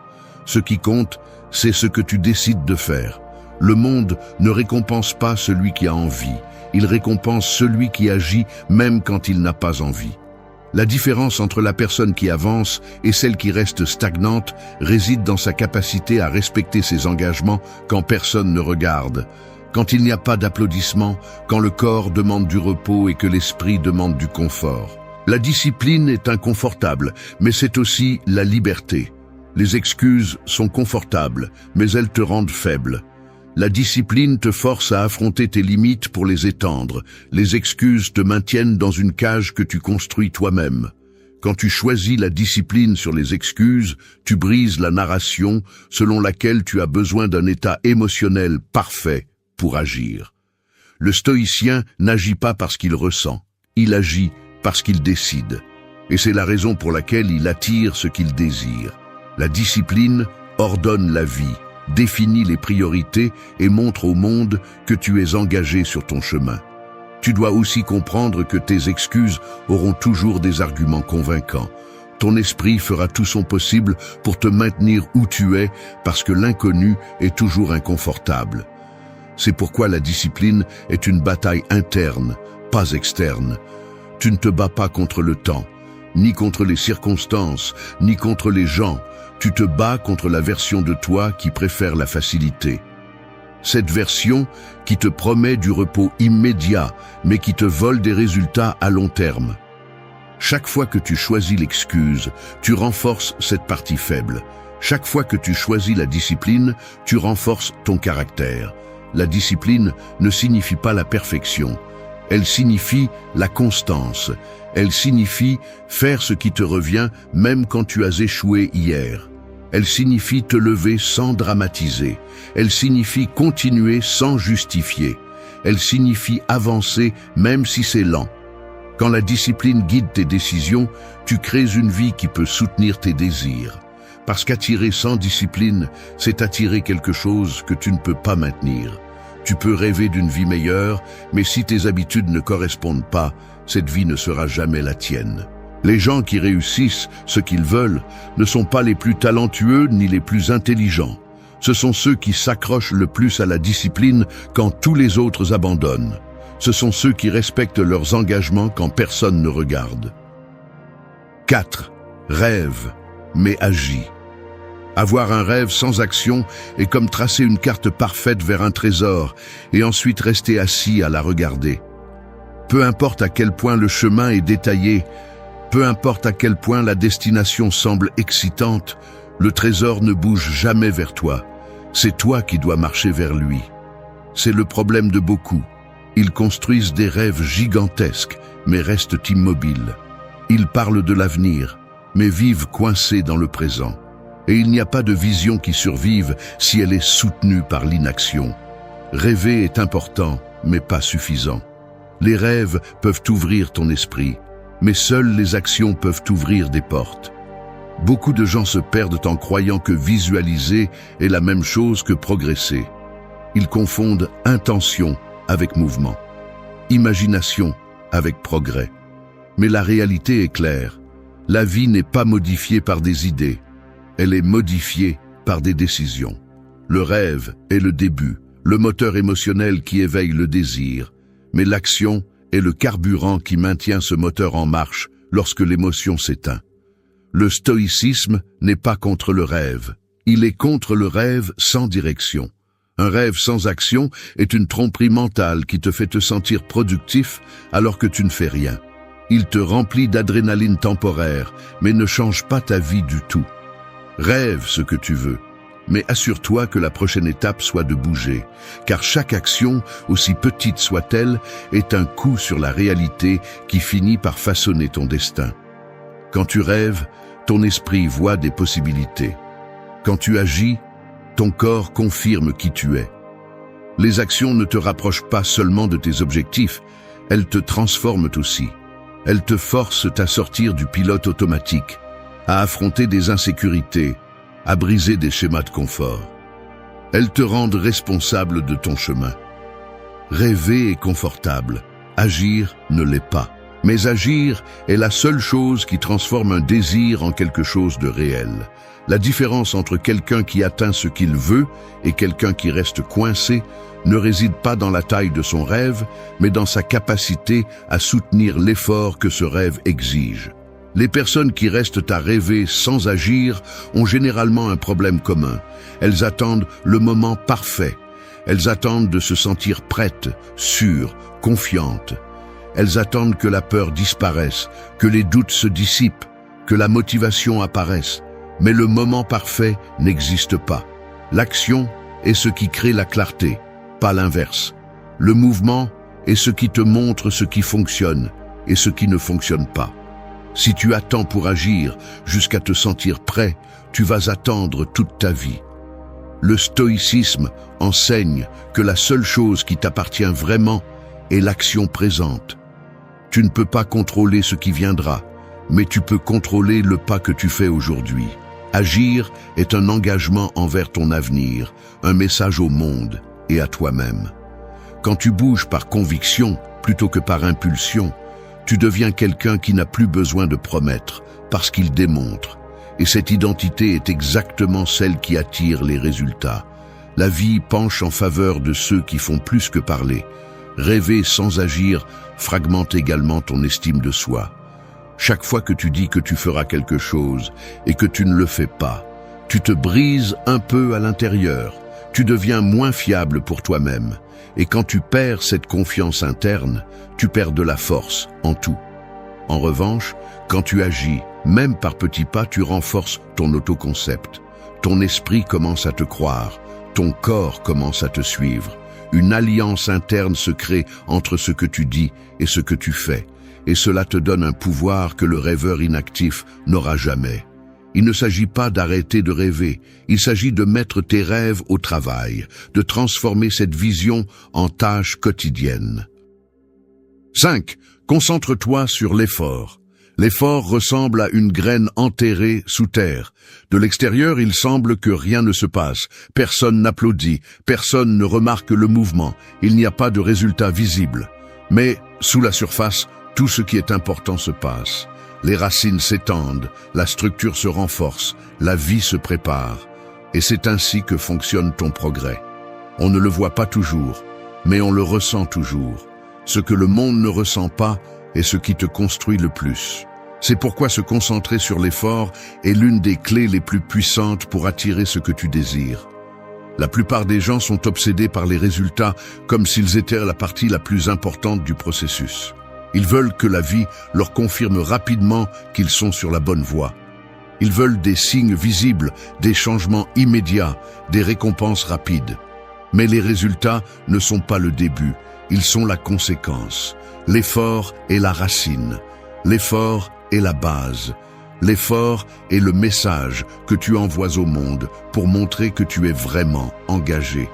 ce qui compte, c'est ce que tu décides de faire. Le monde ne récompense pas celui qui a envie, il récompense celui qui agit même quand il n'a pas envie. La différence entre la personne qui avance et celle qui reste stagnante réside dans sa capacité à respecter ses engagements quand personne ne regarde, quand il n'y a pas d'applaudissements, quand le corps demande du repos et que l'esprit demande du confort. La discipline est inconfortable, mais c'est aussi la liberté. Les excuses sont confortables, mais elles te rendent faible. La discipline te force à affronter tes limites pour les étendre. Les excuses te maintiennent dans une cage que tu construis toi-même. Quand tu choisis la discipline sur les excuses, tu brises la narration selon laquelle tu as besoin d'un état émotionnel parfait pour agir. Le stoïcien n'agit pas parce qu'il ressent, il agit parce qu'il décide. Et c'est la raison pour laquelle il attire ce qu'il désire. La discipline ordonne la vie, définit les priorités et montre au monde que tu es engagé sur ton chemin. Tu dois aussi comprendre que tes excuses auront toujours des arguments convaincants. Ton esprit fera tout son possible pour te maintenir où tu es parce que l'inconnu est toujours inconfortable. C'est pourquoi la discipline est une bataille interne, pas externe. Tu ne te bats pas contre le temps, ni contre les circonstances, ni contre les gens. Tu te bats contre la version de toi qui préfère la facilité. Cette version qui te promet du repos immédiat, mais qui te vole des résultats à long terme. Chaque fois que tu choisis l'excuse, tu renforces cette partie faible. Chaque fois que tu choisis la discipline, tu renforces ton caractère. La discipline ne signifie pas la perfection. Elle signifie la constance. Elle signifie faire ce qui te revient même quand tu as échoué hier. Elle signifie te lever sans dramatiser. Elle signifie continuer sans justifier. Elle signifie avancer même si c'est lent. Quand la discipline guide tes décisions, tu crées une vie qui peut soutenir tes désirs. Parce qu'attirer sans discipline, c'est attirer quelque chose que tu ne peux pas maintenir. Tu peux rêver d'une vie meilleure, mais si tes habitudes ne correspondent pas, cette vie ne sera jamais la tienne. Les gens qui réussissent ce qu'ils veulent ne sont pas les plus talentueux ni les plus intelligents. Ce sont ceux qui s'accrochent le plus à la discipline quand tous les autres abandonnent. Ce sont ceux qui respectent leurs engagements quand personne ne regarde. 4. Rêve, mais agis. Avoir un rêve sans action est comme tracer une carte parfaite vers un trésor et ensuite rester assis à la regarder. Peu importe à quel point le chemin est détaillé, peu importe à quel point la destination semble excitante, le trésor ne bouge jamais vers toi. C'est toi qui dois marcher vers lui. C'est le problème de beaucoup. Ils construisent des rêves gigantesques, mais restent immobiles. Ils parlent de l'avenir, mais vivent coincés dans le présent. Et il n'y a pas de vision qui survive si elle est soutenue par l'inaction. Rêver est important, mais pas suffisant. Les rêves peuvent ouvrir ton esprit, mais seules les actions peuvent ouvrir des portes. Beaucoup de gens se perdent en croyant que visualiser est la même chose que progresser. Ils confondent intention avec mouvement, imagination avec progrès. Mais la réalité est claire. La vie n'est pas modifiée par des idées. Elle est modifiée par des décisions. Le rêve est le début, le moteur émotionnel qui éveille le désir. Mais l'action est le carburant qui maintient ce moteur en marche lorsque l'émotion s'éteint. Le stoïcisme n'est pas contre le rêve. Il est contre le rêve sans direction. Un rêve sans action est une tromperie mentale qui te fait te sentir productif alors que tu ne fais rien. Il te remplit d'adrénaline temporaire, mais ne change pas ta vie du tout. Rêve ce que tu veux, mais assure-toi que la prochaine étape soit de bouger, car chaque action, aussi petite soit-elle, est un coup sur la réalité qui finit par façonner ton destin. Quand tu rêves, ton esprit voit des possibilités. Quand tu agis, ton corps confirme qui tu es. Les actions ne te rapprochent pas seulement de tes objectifs, elles te transforment aussi. Elles te forcent à sortir du pilote automatique, à affronter des insécurités, à briser des schémas de confort. Elles te rendent responsable de ton chemin. Rêver est confortable, agir ne l'est pas. Mais agir est la seule chose qui transforme un désir en quelque chose de réel. La différence entre quelqu'un qui atteint ce qu'il veut et quelqu'un qui reste coincé ne réside pas dans la taille de son rêve, mais dans sa capacité à soutenir l'effort que ce rêve exige. Les personnes qui restent à rêver sans agir ont généralement un problème commun. Elles attendent le moment parfait. Elles attendent de se sentir prêtes, sûres, confiantes. Elles attendent que la peur disparaisse, que les doutes se dissipent, que la motivation apparaisse. Mais le moment parfait n'existe pas. L'action est ce qui crée la clarté, pas l'inverse. Le mouvement est ce qui te montre ce qui fonctionne et ce qui ne fonctionne pas. Si tu attends pour agir jusqu'à te sentir prêt, tu vas attendre toute ta vie. Le stoïcisme enseigne que la seule chose qui t'appartient vraiment est l'action présente. Tu ne peux pas contrôler ce qui viendra, mais tu peux contrôler le pas que tu fais aujourd'hui. Agir est un engagement envers ton avenir, un message au monde et à toi-même. Quand tu bouges par conviction plutôt que par impulsion, tu deviens quelqu'un qui n'a plus besoin de promettre, parce qu'il démontre. Et cette identité est exactement celle qui attire les résultats. La vie penche en faveur de ceux qui font plus que parler. Rêver sans agir fragmente également ton estime de soi. Chaque fois que tu dis que tu feras quelque chose et que tu ne le fais pas, tu te brises un peu à l'intérieur. Tu deviens moins fiable pour toi-même. Et quand tu perds cette confiance interne, tu perds de la force en tout. En revanche, quand tu agis, même par petits pas, tu renforces ton autoconcept. Ton esprit commence à te croire, ton corps commence à te suivre. Une alliance interne se crée entre ce que tu dis et ce que tu fais. Et cela te donne un pouvoir que le rêveur inactif n'aura jamais. Il ne s'agit pas d'arrêter de rêver, il s'agit de mettre tes rêves au travail, de transformer cette vision en tâche quotidienne. 5. Concentre-toi sur l'effort. L'effort ressemble à une graine enterrée sous terre. De l'extérieur, il semble que rien ne se passe. Personne n'applaudit, personne ne remarque le mouvement. Il n'y a pas de résultat visible. Mais, sous la surface, tout ce qui est important se passe. Les racines s'étendent, la structure se renforce, la vie se prépare. Et c'est ainsi que fonctionne ton progrès. On ne le voit pas toujours, mais on le ressent toujours. Ce que le monde ne ressent pas est ce qui te construit le plus. C'est pourquoi se concentrer sur l'effort est l'une des clés les plus puissantes pour attirer ce que tu désires. La plupart des gens sont obsédés par les résultats comme s'ils étaient la partie la plus importante du processus. Ils veulent que la vie leur confirme rapidement qu'ils sont sur la bonne voie. Ils veulent des signes visibles, des changements immédiats, des récompenses rapides. Mais les résultats ne sont pas le début, ils sont la conséquence. L'effort est la racine, l'effort est la base. L'effort est le message que tu envoies au monde pour montrer que tu es vraiment engagé.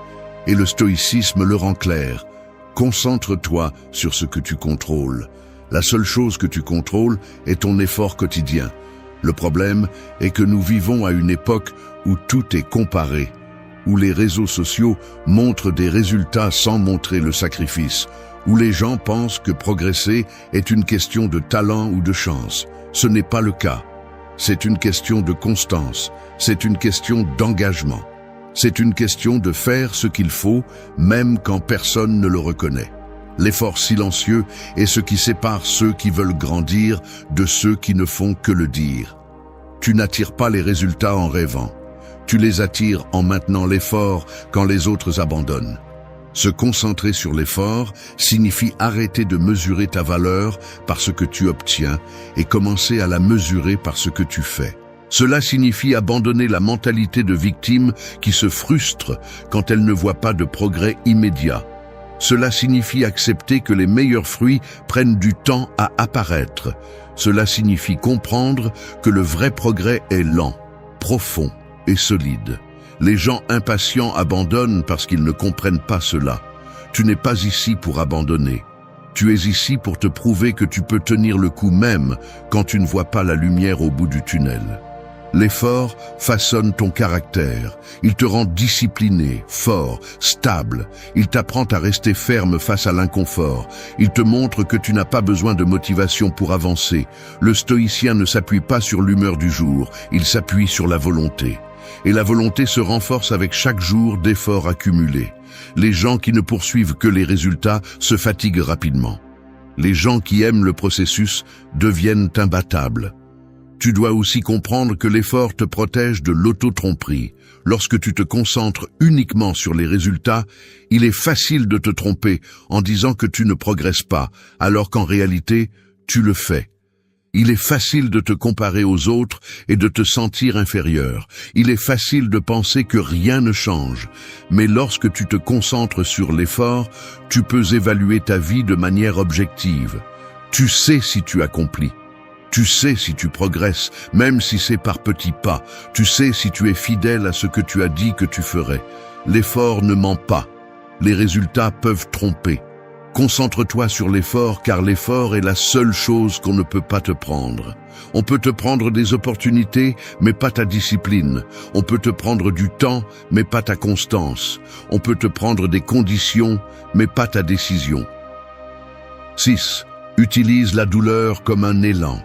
Et le stoïcisme le rend clair. Concentre-toi sur ce que tu contrôles. La seule chose que tu contrôles est ton effort quotidien. Le problème est que nous vivons à une époque où tout est comparé, où les réseaux sociaux montrent des résultats sans montrer le sacrifice, où les gens pensent que progresser est une question de talent ou de chance. Ce n'est pas le cas. C'est une question de constance, c'est une question d'engagement. C'est une question de faire ce qu'il faut, même quand personne ne le reconnaît. L'effort silencieux est ce qui sépare ceux qui veulent grandir de ceux qui ne font que le dire. Tu n'attires pas les résultats en rêvant. Tu les attires en maintenant l'effort quand les autres abandonnent. Se concentrer sur l'effort signifie arrêter de mesurer ta valeur par ce que tu obtiens et commencer à la mesurer par ce que tu fais. Cela signifie abandonner la mentalité de victime qui se frustre quand elle ne voit pas de progrès immédiat. Cela signifie accepter que les meilleurs fruits prennent du temps à apparaître. Cela signifie comprendre que le vrai progrès est lent, profond et solide. Les gens impatients abandonnent parce qu'ils ne comprennent pas cela. Tu n'es pas ici pour abandonner. Tu es ici pour te prouver que tu peux tenir le coup même quand tu ne vois pas la lumière au bout du tunnel. L'effort façonne ton caractère. Il te rend discipliné, fort, stable. Il t'apprend à rester ferme face à l'inconfort. Il te montre que tu n'as pas besoin de motivation pour avancer. Le stoïcien ne s'appuie pas sur l'humeur du jour, il s'appuie sur la volonté. Et la volonté se renforce avec chaque jour d'efforts accumulés. Les gens qui ne poursuivent que les résultats se fatiguent rapidement. Les gens qui aiment le processus deviennent imbattables. Tu dois aussi comprendre que l'effort te protège de l'auto-tromperie. Lorsque tu te concentres uniquement sur les résultats, il est facile de te tromper en disant que tu ne progresses pas, alors qu'en réalité, tu le fais. Il est facile de te comparer aux autres et de te sentir inférieur. Il est facile de penser que rien ne change. Mais lorsque tu te concentres sur l'effort, tu peux évaluer ta vie de manière objective. Tu sais si tu accomplis. Tu sais si tu progresses, même si c'est par petits pas. Tu sais si tu es fidèle à ce que tu as dit que tu ferais. L'effort ne ment pas. Les résultats peuvent tromper. Concentre-toi sur l'effort, car l'effort est la seule chose qu'on ne peut pas te prendre. On peut te prendre des opportunités, mais pas ta discipline. On peut te prendre du temps, mais pas ta constance. On peut te prendre des conditions, mais pas ta décision. 6. Utilise la douleur comme un élan.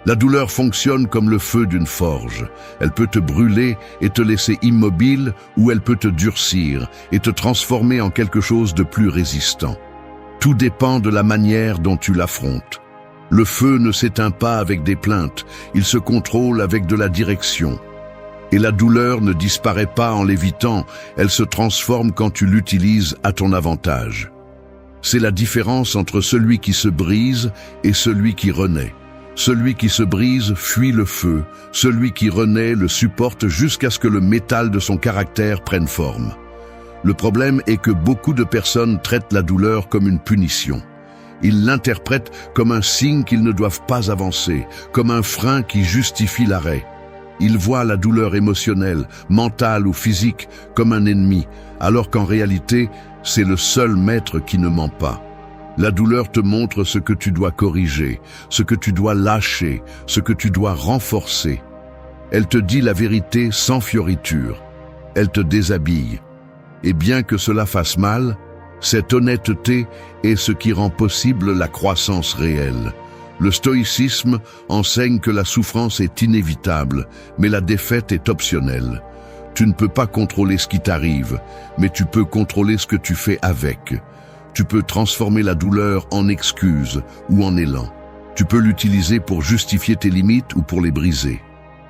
La douleur fonctionne comme le feu d'une forge. Elle peut te brûler et te laisser immobile, ou elle peut te durcir et te transformer en quelque chose de plus résistant. Tout dépend de la manière dont tu l'affrontes. Le feu ne s'éteint pas avec des plaintes, il se contrôle avec de la direction. Et la douleur ne disparaît pas en l'évitant, elle se transforme quand tu l'utilises à ton avantage. C'est la différence entre celui qui se brise et celui qui renaît. Celui qui se brise fuit le feu, celui qui renaît le supporte jusqu'à ce que le métal de son caractère prenne forme. Le problème est que beaucoup de personnes traitent la douleur comme une punition. Ils l'interprètent comme un signe qu'ils ne doivent pas avancer, comme un frein qui justifie l'arrêt. Ils voient la douleur émotionnelle, mentale ou physique comme un ennemi, alors qu'en réalité, c'est le seul maître qui ne ment pas. La douleur te montre ce que tu dois corriger, ce que tu dois lâcher, ce que tu dois renforcer. Elle te dit la vérité sans fioriture. Elle te déshabille. Et bien que cela fasse mal, cette honnêteté est ce qui rend possible la croissance réelle. Le stoïcisme enseigne que la souffrance est inévitable, mais la défaite est optionnelle. Tu ne peux pas contrôler ce qui t'arrive, mais tu peux contrôler ce que tu fais avec. Tu peux transformer la douleur en excuse ou en élan. Tu peux l'utiliser pour justifier tes limites ou pour les briser.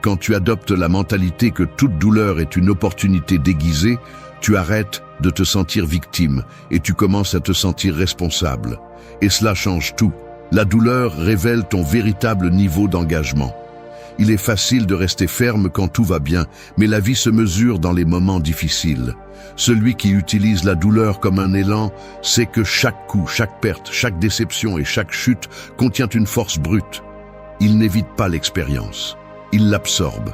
Quand tu adoptes la mentalité que toute douleur est une opportunité déguisée, tu arrêtes de te sentir victime et tu commences à te sentir responsable. Et cela change tout. La douleur révèle ton véritable niveau d'engagement. Il est facile de rester ferme quand tout va bien, mais la vie se mesure dans les moments difficiles. Celui qui utilise la douleur comme un élan sait que chaque coup, chaque perte, chaque déception et chaque chute contient une force brute. Il n'évite pas l'expérience. Il l'absorbe.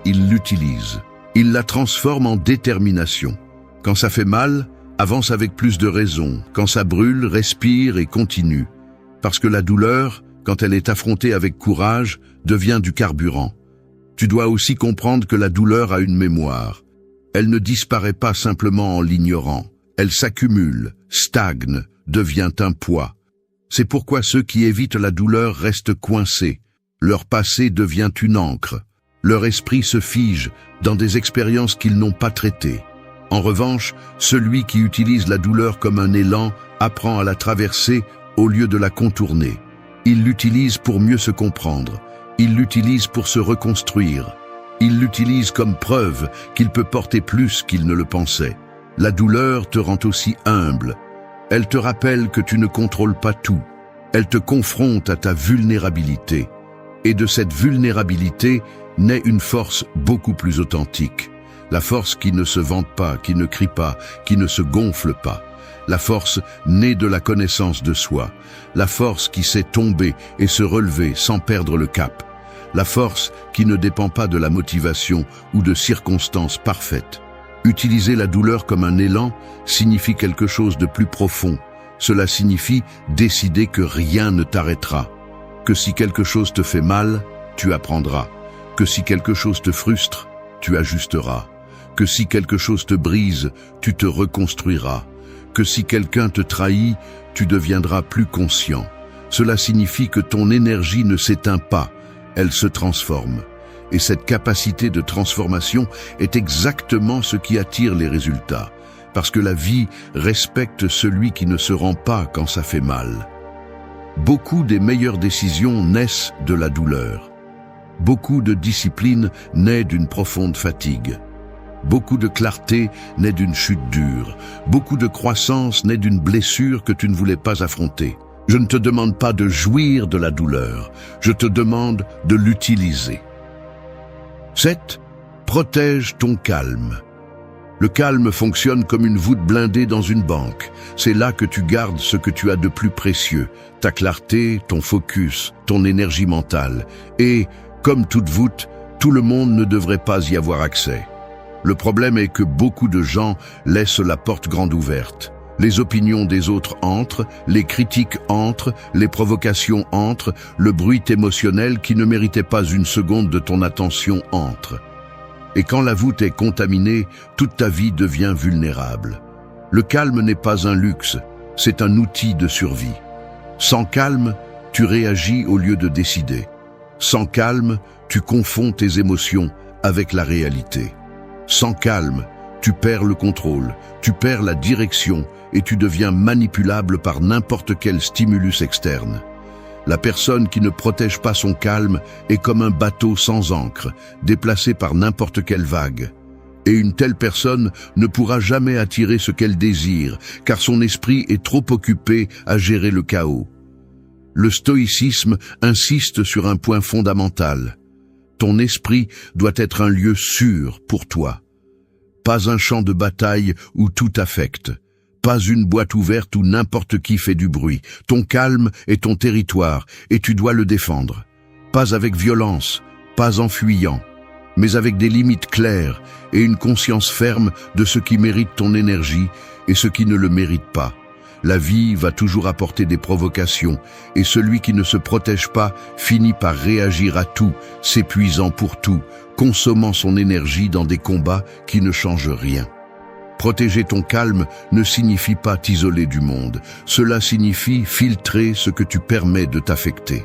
Il l'utilise. Il la transforme en détermination. Quand ça fait mal, avance avec plus de raison. Quand ça brûle, respire et continue. Parce que la douleur, quand elle est affrontée avec courage, devient du carburant. Tu dois aussi comprendre que la douleur a une mémoire. Elle ne disparaît pas simplement en l'ignorant. Elle s'accumule, stagne, devient un poids. C'est pourquoi ceux qui évitent la douleur restent coincés. Leur passé devient une encre. Leur esprit se fige dans des expériences qu'ils n'ont pas traitées. En revanche, celui qui utilise la douleur comme un élan apprend à la traverser au lieu de la contourner. Il l'utilise pour mieux se comprendre. Il l'utilise pour se reconstruire. Il l'utilise comme preuve qu'il peut porter plus qu'il ne le pensait. La douleur te rend aussi humble. Elle te rappelle que tu ne contrôles pas tout. Elle te confronte à ta vulnérabilité. Et de cette vulnérabilité naît une force beaucoup plus authentique. La force qui ne se vante pas, qui ne crie pas, qui ne se gonfle pas. La force née de la connaissance de soi. La force qui sait tomber et se relever sans perdre le cap. La force qui ne dépend pas de la motivation ou de circonstances parfaites. Utiliser la douleur comme un élan signifie quelque chose de plus profond. Cela signifie décider que rien ne t'arrêtera. Que si quelque chose te fait mal, tu apprendras. Que si quelque chose te frustre, tu ajusteras. Que si quelque chose te brise, tu te reconstruiras. Que si quelqu'un te trahit, tu deviendras plus conscient. Cela signifie que ton énergie ne s'éteint pas, elle se transforme. Et cette capacité de transformation est exactement ce qui attire les résultats. Parce que la vie respecte celui qui ne se rend pas quand ça fait mal. Beaucoup des meilleures décisions naissent de la douleur. Beaucoup de discipline naît d'une profonde fatigue. Beaucoup de clarté naît d'une chute dure. Beaucoup de croissance naît d'une blessure que tu ne voulais pas affronter. Je ne te demande pas de jouir de la douleur. Je te demande de l'utiliser. 7. Protège ton calme. Le calme fonctionne comme une voûte blindée dans une banque. C'est là que tu gardes ce que tu as de plus précieux, ta clarté, ton focus, ton énergie mentale. Et, comme toute voûte, tout le monde ne devrait pas y avoir accès. Le problème est que beaucoup de gens laissent la porte grande ouverte. Les opinions des autres entrent, les critiques entrent, les provocations entrent, le bruit émotionnel qui ne méritait pas une seconde de ton attention entre. Et quand la voûte est contaminée, toute ta vie devient vulnérable. Le calme n'est pas un luxe, c'est un outil de survie. Sans calme, tu réagis au lieu de décider. Sans calme, tu confonds tes émotions avec la réalité. Sans calme, tu perds le contrôle, tu perds la direction et tu deviens manipulable par n'importe quel stimulus externe. La personne qui ne protège pas son calme est comme un bateau sans ancre, déplacé par n'importe quelle vague. Et une telle personne ne pourra jamais attirer ce qu'elle désire, car son esprit est trop occupé à gérer le chaos. Le stoïcisme insiste sur un point fondamental. Ton esprit doit être un lieu sûr pour toi. Pas un champ de bataille où tout affecte. Pas une boîte ouverte où n'importe qui fait du bruit. Ton calme est ton territoire et tu dois le défendre. Pas avec violence, pas en fuyant, mais avec des limites claires et une conscience ferme de ce qui mérite ton énergie et ce qui ne le mérite pas. La vie va toujours apporter des provocations et celui qui ne se protège pas finit par réagir à tout, s'épuisant pour tout, consommant son énergie dans des combats qui ne changent rien. Protéger ton calme ne signifie pas t'isoler du monde. Cela signifie filtrer ce que tu permets de t'affecter.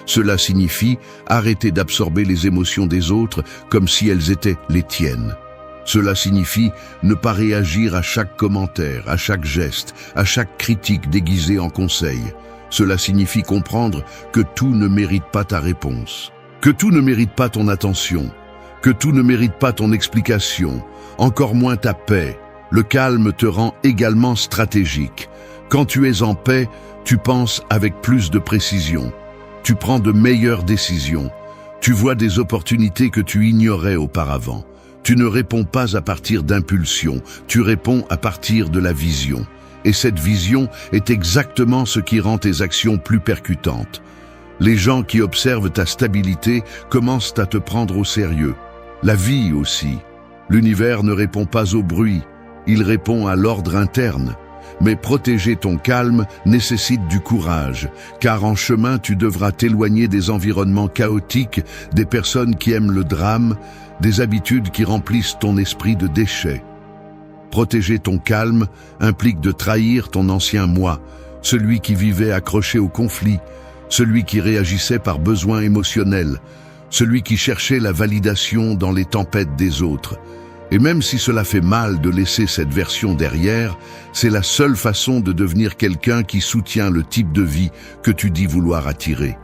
Cela signifie arrêter d'absorber les émotions des autres comme si elles étaient les tiennes. Cela signifie ne pas réagir à chaque commentaire, à chaque geste, à chaque critique déguisée en conseil. Cela signifie comprendre que tout ne mérite pas ta réponse, que tout ne mérite pas ton attention, que tout ne mérite pas ton explication, encore moins ta paix. Le calme te rend également stratégique. Quand tu es en paix, tu penses avec plus de précision. Tu prends de meilleures décisions. Tu vois des opportunités que tu ignorais auparavant. Tu ne réponds pas à partir d'impulsion, tu réponds à partir de la vision. Et cette vision est exactement ce qui rend tes actions plus percutantes. Les gens qui observent ta stabilité commencent à te prendre au sérieux. La vie aussi. L'univers ne répond pas au bruit, il répond à l'ordre interne. Mais protéger ton calme nécessite du courage, car en chemin tu devras t'éloigner des environnements chaotiques, des personnes qui aiment le drame, des habitudes qui remplissent ton esprit de déchets. Protéger ton calme implique de trahir ton ancien moi, celui qui vivait accroché au conflit, celui qui réagissait par besoin émotionnel, celui qui cherchait la validation dans les tempêtes des autres. Et même si cela fait mal de laisser cette version derrière, c'est la seule façon de devenir quelqu'un qui soutient le type de vie que tu dis vouloir attirer.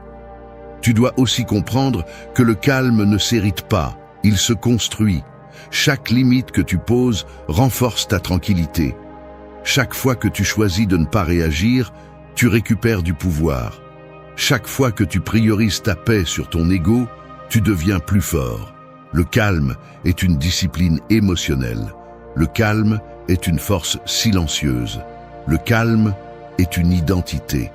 Tu dois aussi comprendre que le calme ne s'hérite pas, il se construit. Chaque limite que tu poses renforce ta tranquillité. Chaque fois que tu choisis de ne pas réagir, tu récupères du pouvoir. Chaque fois que tu priorises ta paix sur ton ego, tu deviens plus fort. Le calme est une discipline émotionnelle. Le calme est une force silencieuse. Le calme est une identité.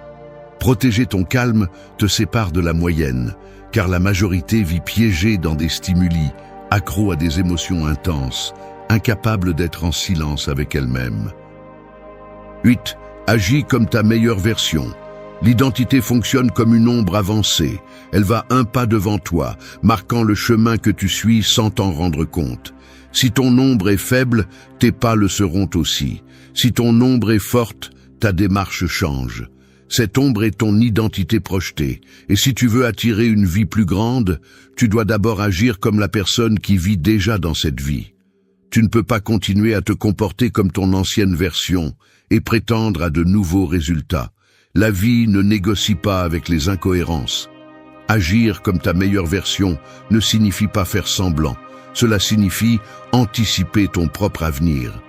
Protéger ton calme te sépare de la moyenne, car la majorité vit piégée dans des stimuli, accro à des émotions intenses, incapable d'être en silence avec elle-même. 8. Agis comme ta meilleure version. L'identité fonctionne comme une ombre avancée. Elle va un pas devant toi, marquant le chemin que tu suis sans t'en rendre compte. Si ton ombre est faible, tes pas le seront aussi. Si ton ombre est forte, ta démarche change. Cette ombre est ton identité projetée. Et si tu veux attirer une vie plus grande, tu dois d'abord agir comme la personne qui vit déjà dans cette vie. Tu ne peux pas continuer à te comporter comme ton ancienne version et prétendre à de nouveaux résultats. La vie ne négocie pas avec les incohérences. Agir comme ta meilleure version ne signifie pas faire semblant. Cela signifie anticiper ton propre avenir.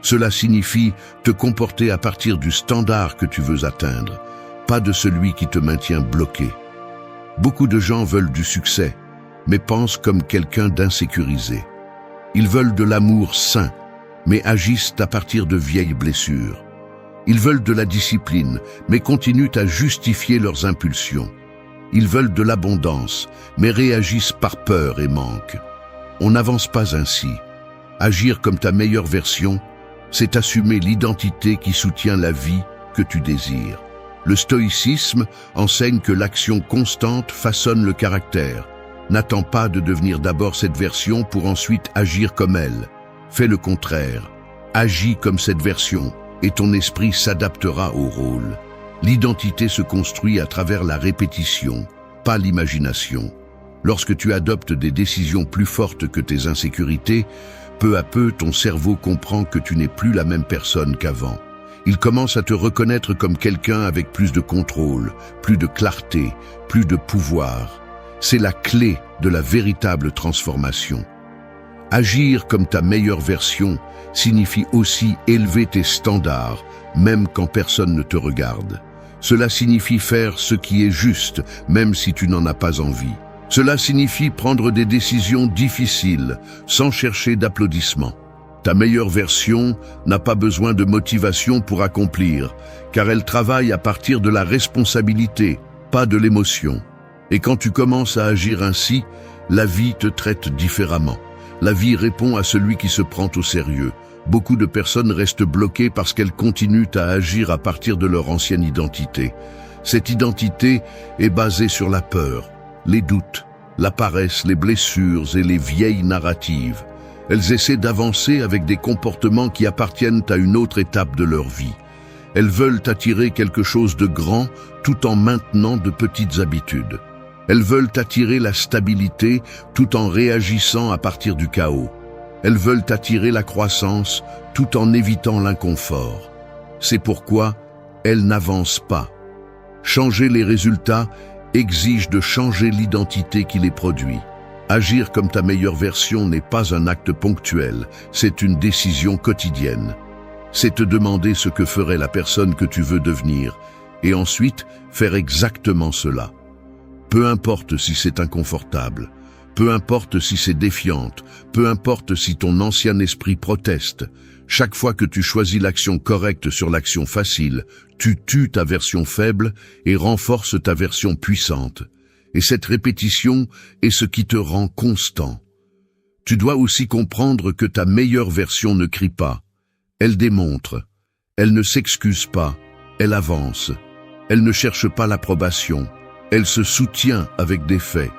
Cela signifie te comporter à partir du standard que tu veux atteindre, pas de celui qui te maintient bloqué. Beaucoup de gens veulent du succès, mais pensent comme quelqu'un d'insécurisé. Ils veulent de l'amour sain, mais agissent à partir de vieilles blessures. Ils veulent de la discipline, mais continuent à justifier leurs impulsions. Ils veulent de l'abondance, mais réagissent par peur et manque. On n'avance pas ainsi. Agir comme ta meilleure version, c'est assumer l'identité qui soutient la vie que tu désires. Le stoïcisme enseigne que l'action constante façonne le caractère. N'attends pas de devenir d'abord cette version pour ensuite agir comme elle. Fais le contraire. Agis comme cette version et ton esprit s'adaptera au rôle. L'identité se construit à travers la répétition, pas l'imagination. Lorsque tu adoptes des décisions plus fortes que tes insécurités, peu à peu ton cerveau comprend que tu n'es plus la même personne qu'avant. Il commence à te reconnaître comme quelqu'un avec plus de contrôle, plus de clarté, plus de pouvoir. C'est la clé de la véritable transformation. Agir comme ta meilleure version signifie aussi élever tes standards, même quand personne ne te regarde. Cela signifie faire ce qui est juste, même si tu n'en as pas envie. Cela signifie prendre des décisions difficiles, sans chercher d'applaudissements. Ta meilleure version n'a pas besoin de motivation pour accomplir, car elle travaille à partir de la responsabilité, pas de l'émotion. Et quand tu commences à agir ainsi, la vie te traite différemment. La vie répond à celui qui se prend au sérieux. Beaucoup de personnes restent bloquées parce qu'elles continuent à agir à partir de leur ancienne identité. Cette identité est basée sur la peur, les doutes, la paresse, les blessures et les vieilles narratives. Elles essaient d'avancer avec des comportements qui appartiennent à une autre étape de leur vie. Elles veulent attirer quelque chose de grand tout en maintenant de petites habitudes. Elles veulent attirer la stabilité tout en réagissant à partir du chaos. Elles veulent attirer la croissance tout en évitant l'inconfort. C'est pourquoi elles n'avancent pas. Changer les résultats exige de changer l'identité qui les produit. Agir comme ta meilleure version n'est pas un acte ponctuel, c'est une décision quotidienne. C'est te demander ce que ferait la personne que tu veux devenir, et ensuite faire exactement cela. Peu importe si c'est inconfortable, peu importe si c'est défiante, peu importe si ton ancien esprit proteste, chaque fois que tu choisis l'action correcte sur l'action facile, tu tues ta version faible et renforces ta version puissante. Et cette répétition est ce qui te rend constant. Tu dois aussi comprendre que ta meilleure version ne crie pas. Elle démontre. Elle ne s'excuse pas. Elle avance. Elle ne cherche pas l'approbation. Elle se soutient avec des faits.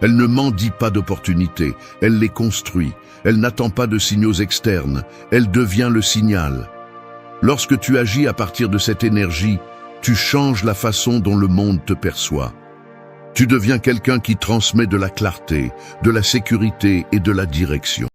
Elle ne mendie pas d'opportunités. Elle les construit. Elle n'attend pas de signaux externes. Elle devient le signal. Lorsque tu agis à partir de cette énergie, tu changes la façon dont le monde te perçoit. Tu deviens quelqu'un qui transmet de la clarté, de la sécurité et de la direction.